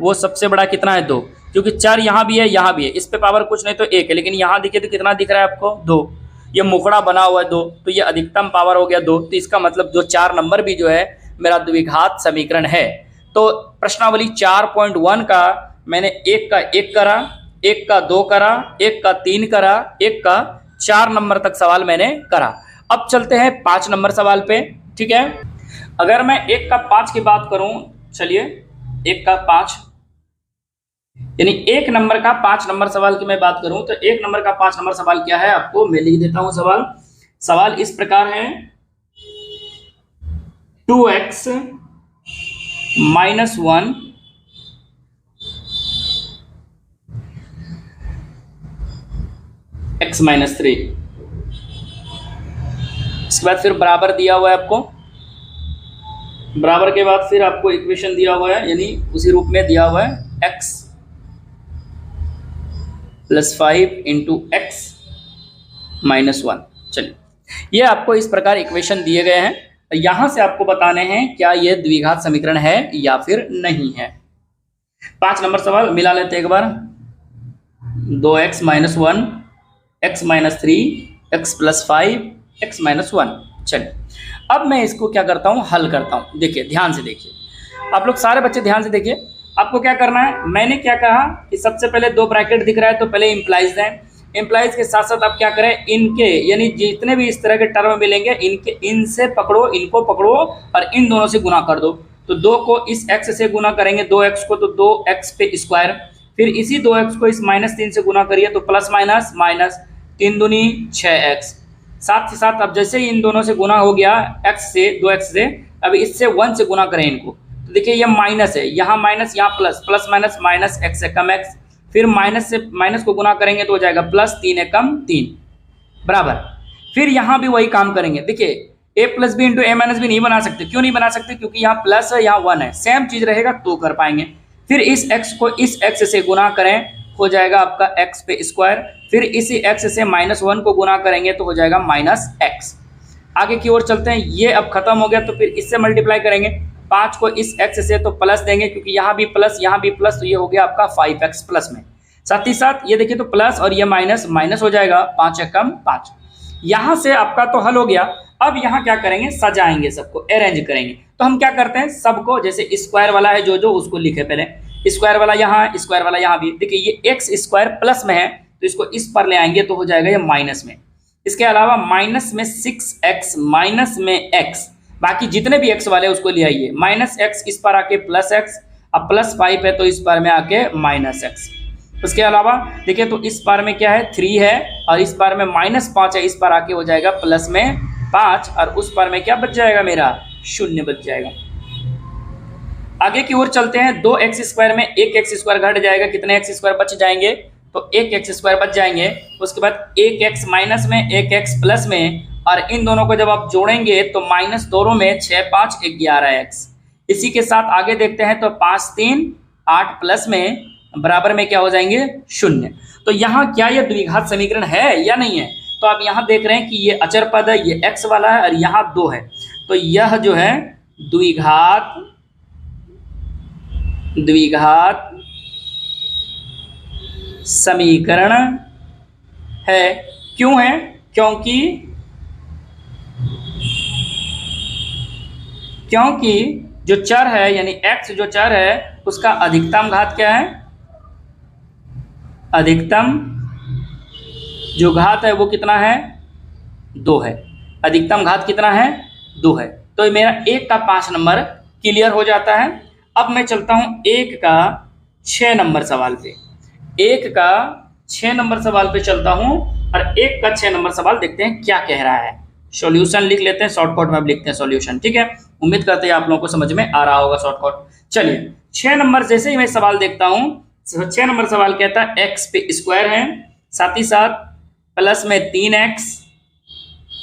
वो सबसे बड़ा कितना है 2। क्योंकि चर यहाँ भी है यहाँ भी है, इस पे पावर कुछ नहीं तो 1 है, लेकिन यहाँ देखिए तो कितना दिख रहा है आपको 2। ये मुखड़ा बना हुआ है 2, तो ये अधिकतम पावर हो गया 2। तो इसका मतलब जो 4 नंबर भी जो है मेरा द्विघात समीकरण है। तो प्रश्नावली 4.1 का मैंने 1 का 1 करा, 1 का 2 करा, 1 का 3 करा, 1 का 4 नंबर तक सवाल मैंने करा। अब चलते हैं 5 नंबर सवाल पे। ठीक है, अगर मैं 1 का 5 की बात करूं, चलिए 1 का 5 यानी 1 नंबर का 5 नंबर सवाल की मैं बात करूं तो 1 नंबर का 5 नंबर सवाल क्या है, आपको मैं लिख देता हूं। सवाल इस प्रकार है, 2x - 1 x - 3। इसके बाद फिर बराबर दिया हुआ है आपको, बराबर के बाद फिर आपको इक्वेशन दिया हुआ है, यानी उसी रूप में दिया हुआ है x + 5 × x - 1। चलिए ये आपको इस प्रकार इक्वेशन दिए गए हैं, यहां से आपको बताने हैं क्या ये द्विघात समीकरण है या फिर नहीं है। 5 नंबर सवाल मिला लेते हैं एक बार। 2x - 1 x - 3 x + 5 x - 1। चलिए अब मैं इसको क्या करता हूं, हल करता हूं। देखिए ध्यान से देखिए, आप लोग सारे बच्चे ध्यान से देखिए। आपको क्या करना है, मैंने क्या कहा कि सबसे पहले 2 ब्रैकेट दिख रहा है तो पहले इंप्लाइज दें। इंप्लाइज के साथ साथ आप क्या करें, इनके यानी जितने भी इस तरह के टर्म मिलेंगे इनसे पकड़ो, इनको पकड़ो और इन दोनों से गुना कर दो। तो 2 को इस x से गुना करेंगे, 2x को, तो 2x पे स्क्वायर। फिर इसी 2x को इस -3 से गुना करिए तो प्लस माइनस माइनस 3 दूनी 6x। साथ ही साथ अब जैसे ही इन दोनों से गुना हो गया x से 2x से, अब इससे 1 से गुना करें इनको, तो देखिए ये माइनस है, यहाँ माइनस यहाँ plus, plus minus minus x से कम x। फिर माइनस से माइनस को गुना करेंगे तो हो जाएगा प्लस 3 एक कम 3 बराबर। फिर यहाँ भी वही काम करेंगे। देखिए a + b × a - b नहीं बना सकते, क्यों नहीं बना सकते, क्योंकि यहाँ प्लस है यहाँ 1 है, सेम चीज रहेगा तो कर पाएंगे। फिर इस x को इस x से गुना करें, हो जाएगा आपका x पे स्क्वायर। फिर इसी x से -1 को गुना करेंगे तो हो जाएगा -x। आगे की ओर चलते हैं, ये अब खत्म हो गया तो फिर इससे मल्टीप्लाई करेंगे। 5 को इस x से तो प्लस देंगे, क्योंकि यहाँ भी प्लस यहाँ भी प्लस, तो ये हो गया आपका 5x प्लस में। साथ ही साथ ये देखिए तो प्लस और ये माइनस माइनस हो जाएगा, 5 एक कम 5। यहाँ से आपका तो हल हो गया। अब यहाँ क्या करेंगे, सजाएंगे, सबको अरेंज करेंगे। तो हम क्या करते हैं, सबको जैसे स्क्वायर वाला है जो उसको लिखे, पहले स्क्वायर वाला यहाँ, स्क्वायर वाला यहाँ भी। देखिए ये x स्क्वायर प्लस में है तो इसको इस पर ले आएंगे तो हो जाएगा ये माइनस में। इसके अलावा माइनस में 6x माइनस में x, बाकी जितने भी x वाले उसको ले आइए। -x इस पर आके +x अब +5 है तो इस बार में आके -x। उसके अलावा देखिए तो इस बार में क्या है 3 है और इस बार में -5 है, इस बार आके हो जाएगा +5 और उस बार में क्या बच जाएगा मेरा 0 बच जाएगा। आगे की ओर चलते हैं। 2x² में 1x² घट जाएगा, कितने x² बच जाएंगे तो 1x² बच जाएंगे। उसके बाद 1x माइनस में 1x प्लस में, और इन दोनों को जब आप जोड़ेंगे तो माइनस दोनों में 6 5 11x। इसी के साथ आगे देखते हैं तो 5 3 8 प्लस में बराबर में क्या हो जाएंगे 0। तो यहाँ क्या यह द्विघात समीकरण है या नहीं है? तो आप यहाँ देख रहे हैं कि ये अचर पद है, ये x वाला है और यहाँ 2 है, तो यह जो है द्विघात समीकरण है। क्यों है? क्योंकि जो चर है यानी x जो चर है उसका अधिकतम घात क्या है? अधिकतम जो घात है वो कितना है? 2 है। अधिकतम घात कितना है? 2 है। तो मेरा 1 का 5 नंबर क्लियर हो जाता है। अब मैं चलता हूं 1 का 6 नंबर सवाल पे। 1 का 6 नंबर सवाल पे चलता हूं और 1 का 6 नंबर सवाल देखते हैं क्या कह रहा है। सॉल्यूशन लिख लेते हैं, शॉर्टकट में लिखते हैं सॉल्यूशन, ठीक है। उम्मीद करते हैं आप लोगों को समझ में आ रहा होगा शॉर्टकट। चलिए 6 नंबर जैसे ही मैं सवाल देखता हूं, 6 नंबर सवाल कहता है x पे स्क्वायर है, साथ ही साथ प्लस में 3x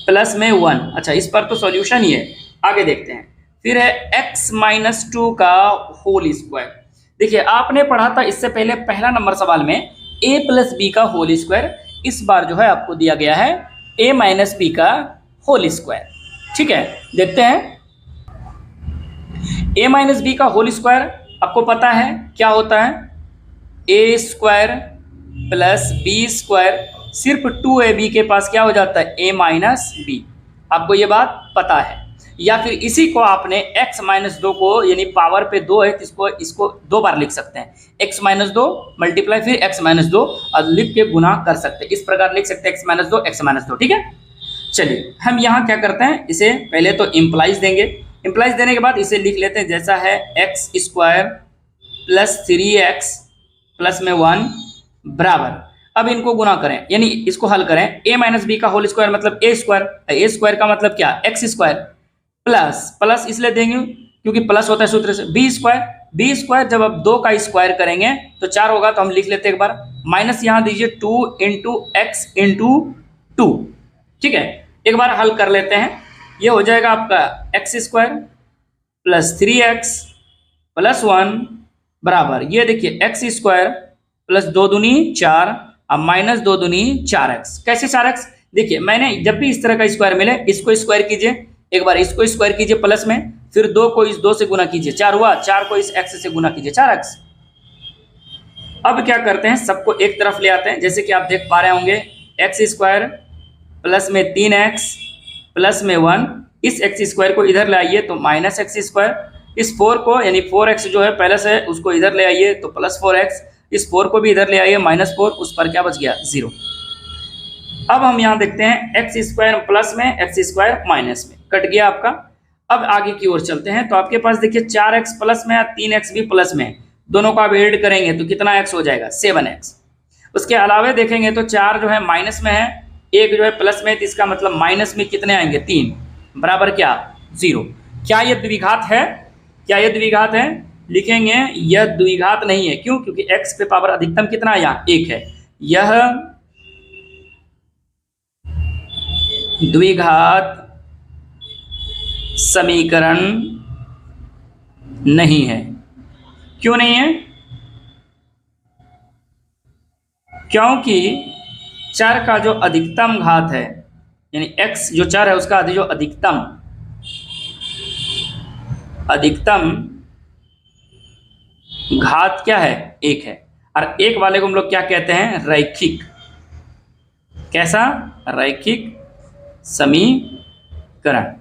प्लस में 1। अच्छा, इस पर तो सॉल्यूशन ही है। आगे देखते हैं। फिर है x-2 का होल स्क्वायर। देखिए आपने पढ़ा था इससे पहले पहला नंबर सवाल में a प्लस बी का होल स्क्वायर, इस बार जो है आपको दिया गया है a माइनस बी का होल स्क्वायर, ठीक है। देखते हैं a माइनस बी का होल स्क्वायर आपको पता है क्या होता है? a square plus B square, सिर्फ 2ab के पास क्या हो जाता है? a minus b. आपको ये बात पता है। या फिर इसी को आपने x-2 को यानी पावर पे 2 है तो इसको 2 बार लिख सकते हैं। x-2 मल्टीप्लाई फिर x-2 और लिख के गुना कर सकते हैं। इस प्रकार लिख सकते हैं x-2 x-2, ठीक है। चलिए हम यहाँ क्या करते हैं, इसे पहले तो इम्प्लाइज देंगे। इम्प्लाइज देने के बाद इसे लिख लेते हैं जैसा है x square plus 3x plus में 1 बराबर। अब इनको गुना करें यानी इसको हल करें। a माइनस बी का होल स्क्वायर मतलब a स्क्वायर का मतलब क्या? x स्क्वायर प्लस इसलिए देंगे क्योंकि प्लस होता है सूत्र से। बी स्क्वायर जब आप 2 का स्क्वायर करेंगे तो 4 होगा, तो हम लिख लेते हैं एक बार। माइनस यहाँ दीजिए 2 इंटू एक्स इंटू 2, ठीक है। एक बार हल कर लेते हैं। ये हो जाएगा आपका x square plus 3x plus 1 बराबर, ये देखिए एक्स स्क्वायर प्लस 2 दूनी 4 अब माइनस 2 दूनी 4x। कैसे 4x? देखिए मैंने जब भी इस तरह का स्क्वायर मिले इसको स्क्वायर कीजिए, एक बार इसको स्क्वायर कीजिए प्लस में, फिर 2 को इस 2 से गुना कीजिए 4 हुआ, 4 को इस x से गुना कीजिए 4x। अब क्या करते हैं, सबको एक तरफ ले आते हैं। जैसे कि आप देख पा रहे होंगे एक्स स्क्वायर प्लस में 3x प्लस में 1, इस एक्स स्क्वायर को इधर ले आइए तो माइनस एक्स स्क्वायर, इस 4 को यानी 4x जो है पहले से उसको इधर ले आइए तो प्लस 4x, इस 4 को भी इधर ले आइए -4, उस पर क्या बच गया 0। अब हम यहाँ देखते हैं एक्स स्क्वायर प्लस में एक्स स्क्वायर माइनस में कट गया आपका। अब आगे की ओर चलते हैं तो आपके पास देखिए 4x प्लस में 3x भी प्लस में, दोनों को आप ऐड करेंगे तो कितना x हो जाएगा 7x। उसके अलावा देखेंगे तो 4 जो है माइनस में है, 1 जो है प्लस में, तो इसका मतलब माइनस में कितने आएंगे 3 बराबर क्या 0। क्या यह द्विघात है? क्या यह द्विघात है? लिखेंगे यह द्विघात नहीं है। क्यों? क्योंकि x पे पावर अधिकतम कितना है यहाँ 1 है। यह द्विघात समीकरण नहीं है। क्यों नहीं है? क्योंकि चर का जो अधिकतम घात है यानी x जो चर है उसका जो अधिकतम घात क्या है 1 है, और 1 वाले को हम लोग क्या कहते हैं रैखिक। कैसा? रैखिक समीकरण।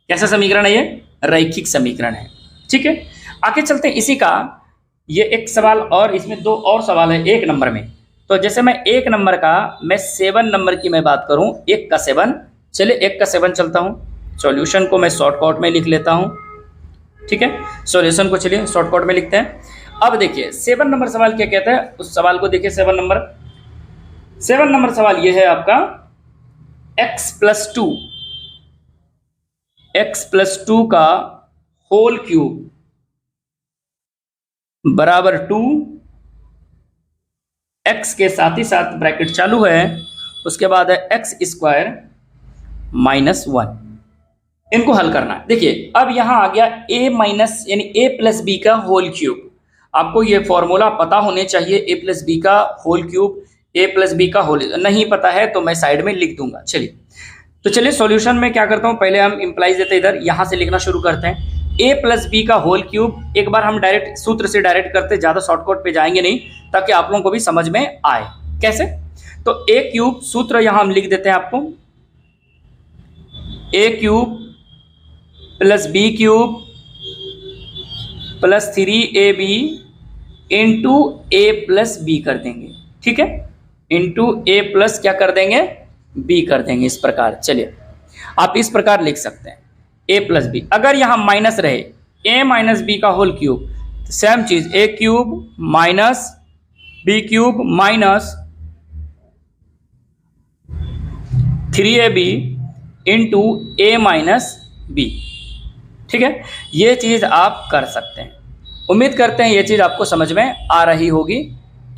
कैसा समीकरण है ये? रैखिक समीकरण है, ठीक है। आगे चलते हैं इसी का ये एक सवाल और, इसमें 2 और सवाल है 1 नंबर में। तो जैसे मैं 1 नंबर का मैं 7 नंबर की मैं बात करूं 1 का 7, चलिए 1 का 7 चलता हूं। सॉल्यूशन को मैं शॉर्टकट में लिख लेता हूं। ठीक है, सॉल्यूशन को चलिए शॉर्टकट में लिखते हैं। अब देखिए 7 नंबर सवाल क्या कहता है, उस सवाल को देखिए। 7 नंबर सवाल ये है आपका x प्लस टू का होल क्यूब बराबर 2, x के साथ ही साथ ब्रैकेट चालू है, उसके बाद है x स्क्वायर माइनस 1। इनको हल करना है। देखिए अब यहां आ गया a माइनस यानी a प्लस बी का होल क्यूब। आपको ये फॉर्मूला पता होने चाहिए, a प्लस बी का whole cube, a plus b का होल। नहीं पता है तो मैं साइड में लिख दूंगा। चलिए तो चलिए सॉल्यूशन में क्या करता हूं, पहले हम इंप्लाइज देते इधर, यहां से लिखना शुरू करते हैं। a प्लस बी का होल क्यूब, एक बार हम डायरेक्ट सूत्र से डायरेक्ट करते, ज्यादा शॉर्टकट पे जाएंगे नहीं, ताकि आप लोगों को भी समझ में आए। कैसे, तो a क्यूब सूत्र यहां हम लिख देते हैं आपको, a cube plus b cube plus 3ab into a plus b कर देंगे। ठीक है, इंटू ए प्लस क्या कर देंगे, बी कर देंगे, इस प्रकार। चलिए आप इस प्रकार लिख सकते हैं a प्लस बी। अगर यहां माइनस रहे a माइनस बी का होल क्यूब, तो सेम चीज a cube minus b cube minus 3ab into a minus b. ठीक है, ये चीज आप कर सकते हैं। उम्मीद करते हैं ये चीज आपको समझ में आ रही होगी।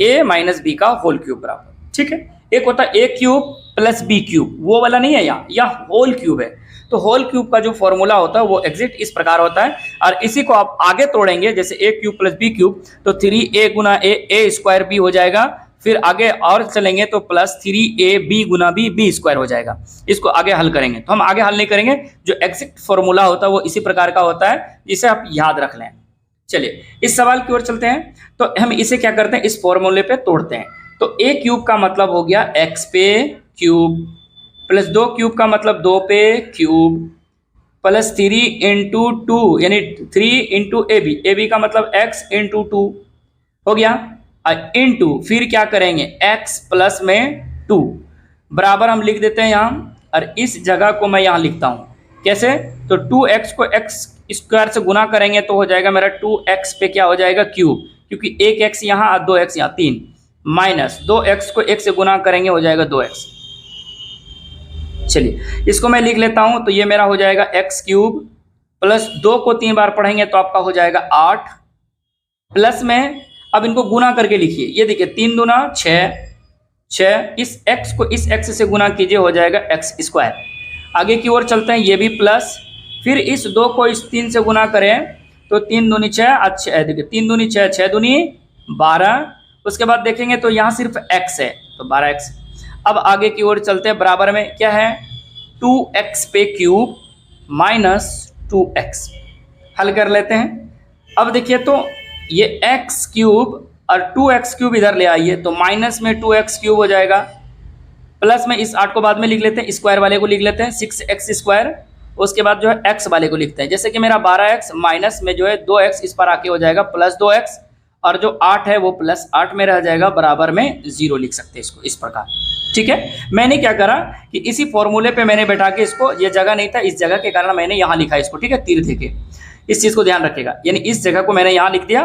a माइनस बी का होल क्यूब बराबर, ठीक है, एक होता है a cube plus b cube, वो वाला नहीं है, यहाँ होल क्यूब है। तो होल क्यूब का जो फॉर्मूला होता है वो एग्जैक्ट इस प्रकार होता है, और इसी को आप आगे तोड़ेंगे, जैसे a cube plus b cube, तो 3a Guna a square B हो जाएगा। फिर आगे और चलेंगे तो प्लस 3ab गुना बी स्क्वायर हो जाएगा। इसको आगे हल करेंगे, तो हम आगे हल नहीं करेंगे, जो एग्जैक्ट फॉर्मूला होता है वो इसी प्रकार का होता है, जिसे आप याद रख लें। चलिए इस सवाल की ओर चलते हैं। तो हम इसे क्या करते हैं, इस फॉर्मूले पे तोड़ते हैं। तो a क्यूब का मतलब हो गया x पे क्यूब, प्लस 2 क्यूब का मतलब 2 पे क्यूब, प्लस 3 इंटू 2 यानी 3 इंटू ए बी का मतलब x इंटू 2 हो गया, इंटू फिर क्या करेंगे x प्लस में 2 बराबर हम लिख देते हैं यहाँ, और इस जगह को मैं यहाँ लिखता हूँ कैसे, तो 2x को x स्क्वायर से गुना करेंगे तो हो जाएगा मेरा 2x पे क्या हो जाएगा क्यूब, क्योंकि एक x यहाँ और 2x यहाँ 3, माइनस 2x को 1 से गुना करेंगे हो जाएगा 2x। चलिए इसको मैं लिख लेता हूँ, तो ये मेरा हो जाएगा x क्यूब प्लस 2 को 3 बार पढ़ेंगे तो आपका हो जाएगा 8, प्लस में अब इनको गुना करके लिखिए, ये देखिए 3 दूना 6, इस x को इस x से गुना कीजिए हो जाएगा x स्क्वायर। आगे की ओर चलते हैं, ये भी प्लस, फिर इस 2 को इस 3 से गुना करें तो 3 दूनी 6, अच्छा देखिए 3 दूनी 6, 6 दूनी 12, उसके बाद देखेंगे तो यहाँ सिर्फ x है तो 12x। अब आगे की ओर चलते हैं, बराबर में क्या है 2x पे क्यूब माइनस 2x, हल कर लेते हैं। अब देखिए तो ये x क्यूब और 2x क्यूब इधर ले आइए, तो माइनस में 2x क्यूब हो जाएगा, प्लस में इस 8 को बाद में लिख लेते हैं, स्क्वायर वाले को लिख लेते हैं 6x स्क्वायर, उसके बाद जो है x वाले को लिखते हैं, जैसे कि मेरा 12x माइनस में जो है 2x इस पर आके हो जाएगा प्लस 2x, और जो 8 है वो प्लस 8 में रह जाएगा, बराबर में 0 लिख सकते हैं इसको इस प्रकार। ठीक है, मैंने क्या करा कि इसी फॉर्मूले पे मैंने बैठा के इसको, ये जगह नहीं था, इस जगह के कारण मैंने यहाँ लिखा इसको। ठीक है, तीर देके इस चीज को ध्यान रखिएगा, यानी इस जगह को मैंने यहाँ लिख दिया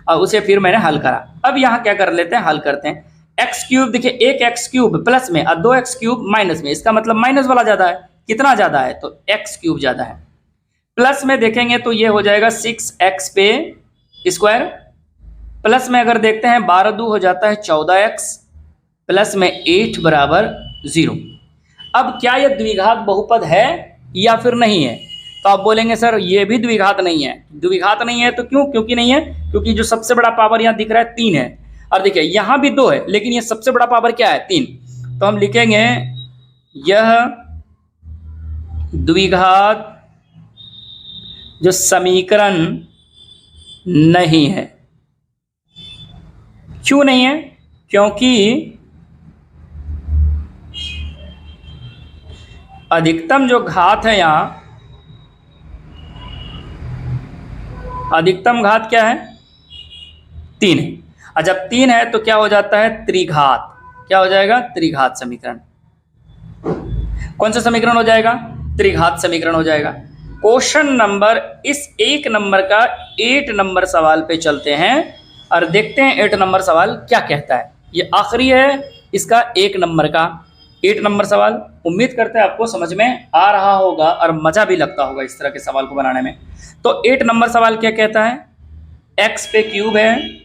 और उसे फिर मैंने हल करा। अब यहाँ क्या कर लेते हैं, हल करते हैं। एक्स क्यूब देखिए, एक एक्स क्यूब प्लस में और 2x क्यूब माइनस में, इसका मतलब माइनस वाला ज्यादा है, कितना ज्यादा है तो एक्स क्यूब ज्यादा है। प्लस में देखेंगे तो ये हो जाएगा 6x पे स्क्वायर, प्लस में अगर देखते हैं 12 2 हो जाता है 14x, प्लस में 8 बराबर 0। अब क्या यह द्विघात बहुपद है या फिर नहीं है, तो आप बोलेंगे सर ये भी द्विघात नहीं है। द्विघात नहीं है तो क्यों, क्योंकि नहीं है, क्योंकि जो सबसे बड़ा पावर यहाँ दिख रहा है 3 है, और देखिए यहाँ भी 2 है, लेकिन ये सबसे बड़ा पावर क्या है 3। तो हम लिखेंगे यह द्विघात जो समीकरण नहीं है। क्यों नहीं है, क्योंकि अधिकतम जो घात है यहाँ, अधिकतम घात क्या है 3 है, और जब 3 है तो क्या हो जाता है त्रिघात, क्या हो जाएगा त्रिघात समीकरण। कौन सा समीकरण हो जाएगा, त्रिघात समीकरण हो जाएगा। क्वेश्चन नंबर इस 1 नंबर का 8 नंबर सवाल पे चलते हैं और देखते हैं 8 नंबर सवाल क्या कहता है। ये आखिरी है इसका 1 नंबर का 8 नंबर सवाल। उम्मीद करते हैं आपको समझ में आ रहा होगा और मज़ा भी लगता होगा इस तरह के सवाल को बनाने में। तो 8 नंबर सवाल क्या कहता है, x पे क्यूब है,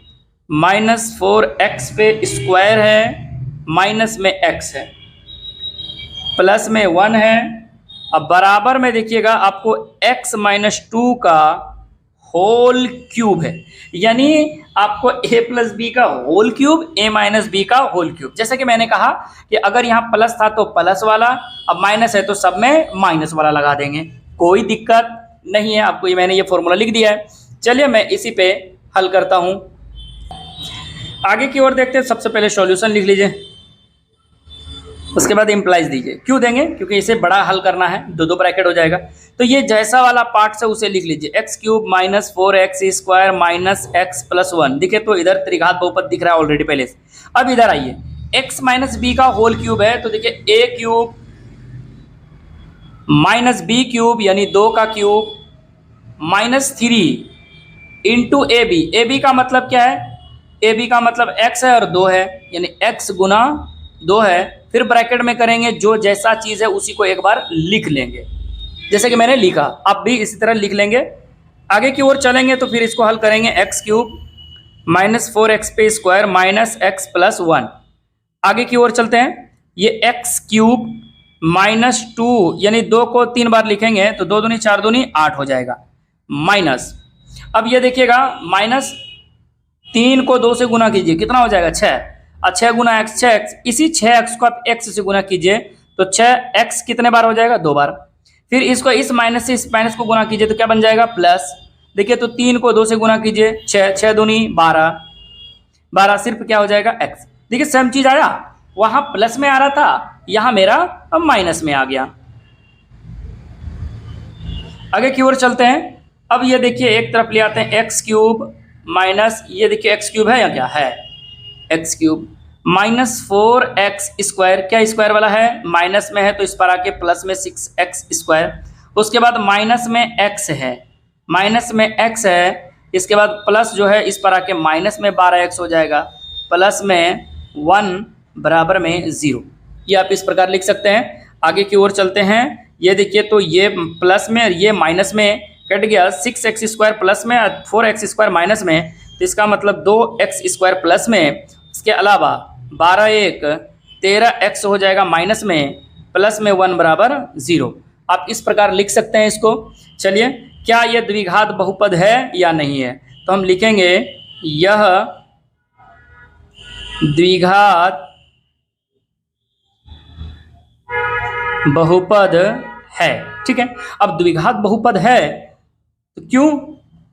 -4x पे स्क्वायर है, माइनस में x है, प्लस में 1 है। अब बराबर में देखिएगा आपको x - 2 का होल क्यूब है, यानी आपको a प्लस बी का whole cube, a minus b का होल क्यूब। जैसे कि मैंने कहा कि अगर यहाँ प्लस था तो प्लस वाला, अब माइनस है तो सब में माइनस वाला लगा देंगे, कोई दिक्कत नहीं है। आपको ये मैंने ये फॉर्मूला लिख दिया है। चलिए मैं इसी पे हल करता हूँ। आगे की ओर देखते हैं। सबसे पहले सॉल्यूशन लिख लीजिए, उसके बाद इम्प्लाइज दीजिए। क्यों देंगे, क्योंकि इसे बड़ा हल करना है, दो ब्रैकेट हो जाएगा। तो ये जैसा वाला पार्ट से उसे लिख लीजिए, x cube -4x² minus x plus 1। दिखे तो इधर त्रिघात बहुपद दिख रहा है ऑलरेडी पहले से। अब इधर आइए, x माइनस बी का होल क्यूब है तो देखिए a cube minus b cube यानी 2 का क्यूब -3 इंटू ए बी का मतलब क्या है, ए बी का मतलब x है और 2 है, यानी x गुना 2 है। फिर ब्रैकेट में करेंगे, जो जैसा चीज़ है उसी को एक बार लिख लेंगे, जैसे कि मैंने लिखा, आप भी इसी तरह लिख लेंगे। आगे की ओर चलेंगे तो फिर इसको हल करेंगे, x क्यूब -4x पे स्क्वायर माइनस x प्लस 1। आगे की ओर चलते हैं, ये x क्यूब -2 यानी 2 को 3 बार लिखेंगे तो 2 दूनी 4 दूनी 8 हो जाएगा, माइनस। अब ये देखिएगा -3 को 2 से गुना कीजिए, कितना हो जाएगा 6, 6 गुना x 6x। इसी 6x को आप x से गुना कीजिए तो 6x कितने बार हो जाएगा, 2 बार। फिर इसको इस माइनस से इस माइनस को गुना कीजिए तो क्या बन जाएगा, प्लस। देखिए तो 3 को 2 से गुना कीजिए, 6 दूनी 12 सिर्फ क्या हो जाएगा x। देखिए सेम चीज आया, वहां प्लस में आ रहा था, यहां मेरा अब माइनस में आ गया। आगे की ओर चलते हैं। अब ये देखिए एक तरफ ले आते हैं, x क्यूब माइनस, ये देखिए x क्यूब है या क्या है, x क्यूब -4x स्क्वायर, क्या स्क्वायर वाला है, माइनस में है तो इस पर आके प्लस में 6x स्क्वायर। उसके बाद माइनस में x है, माइनस में x है, इसके बाद प्लस जो है इस पर आके माइनस में 12x हो जाएगा, प्लस में 1 बराबर में 0। ये आप इस प्रकार लिख सकते हैं। आगे की ओर चलते हैं। ये देखिए तो ये प्लस में ये माइनस में कट गया, 6x स्क्वायर प्लस में 4x स्क्वायर माइनस में, तो इसका मतलब 2x स्क्वायर प्लस में, इसके अलावा 12 1 13x हो जाएगा माइनस में, प्लस में 1 बराबर 0। आप इस प्रकार लिख सकते हैं इसको। चलिए, क्या यह द्विघात बहुपद है या नहीं है, तो हम लिखेंगे यह द्विघात बहुपद है। ठीक है, अब द्विघात बहुपद है तो क्यों,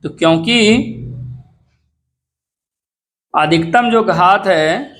तो क्योंकि अधिकतम जो घात है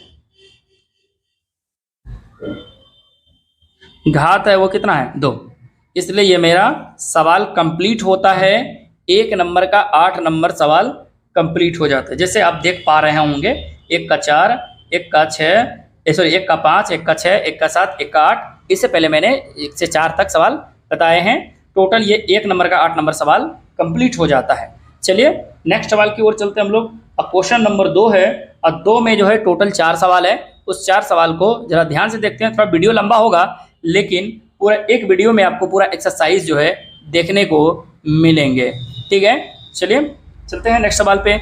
वो कितना है, 2। इसलिए ये मेरा सवाल कंप्लीट होता है। 1 नंबर का 8 नंबर सवाल कंप्लीट हो जाता है। जैसे आप देख पा रहे होंगे, 1 का 4, 1 का 6, सॉरी 1 का 5, 1 का 6, 1 का 7, 1 का 8। इससे पहले मैंने 1 से 4 तक सवाल बताए हैं। टोटल ये 1 नंबर का 8 नंबर सवाल कंप्लीट हो जाता है। चलिए नेक्स्ट सवाल की ओर चलते हैं हम लोग। अब क्वेश्चन नंबर 2 है और 2 में जो है टोटल 4 सवाल है। उस 4 सवाल को जरा ध्यान से देखते हैं। थोड़ा वीडियो लंबा होगा, लेकिन पूरा एक वीडियो में आपको पूरा एक्सरसाइज जो है देखने को मिलेंगे। ठीक है, चलिए चलते हैं नेक्स्ट सवाल पे।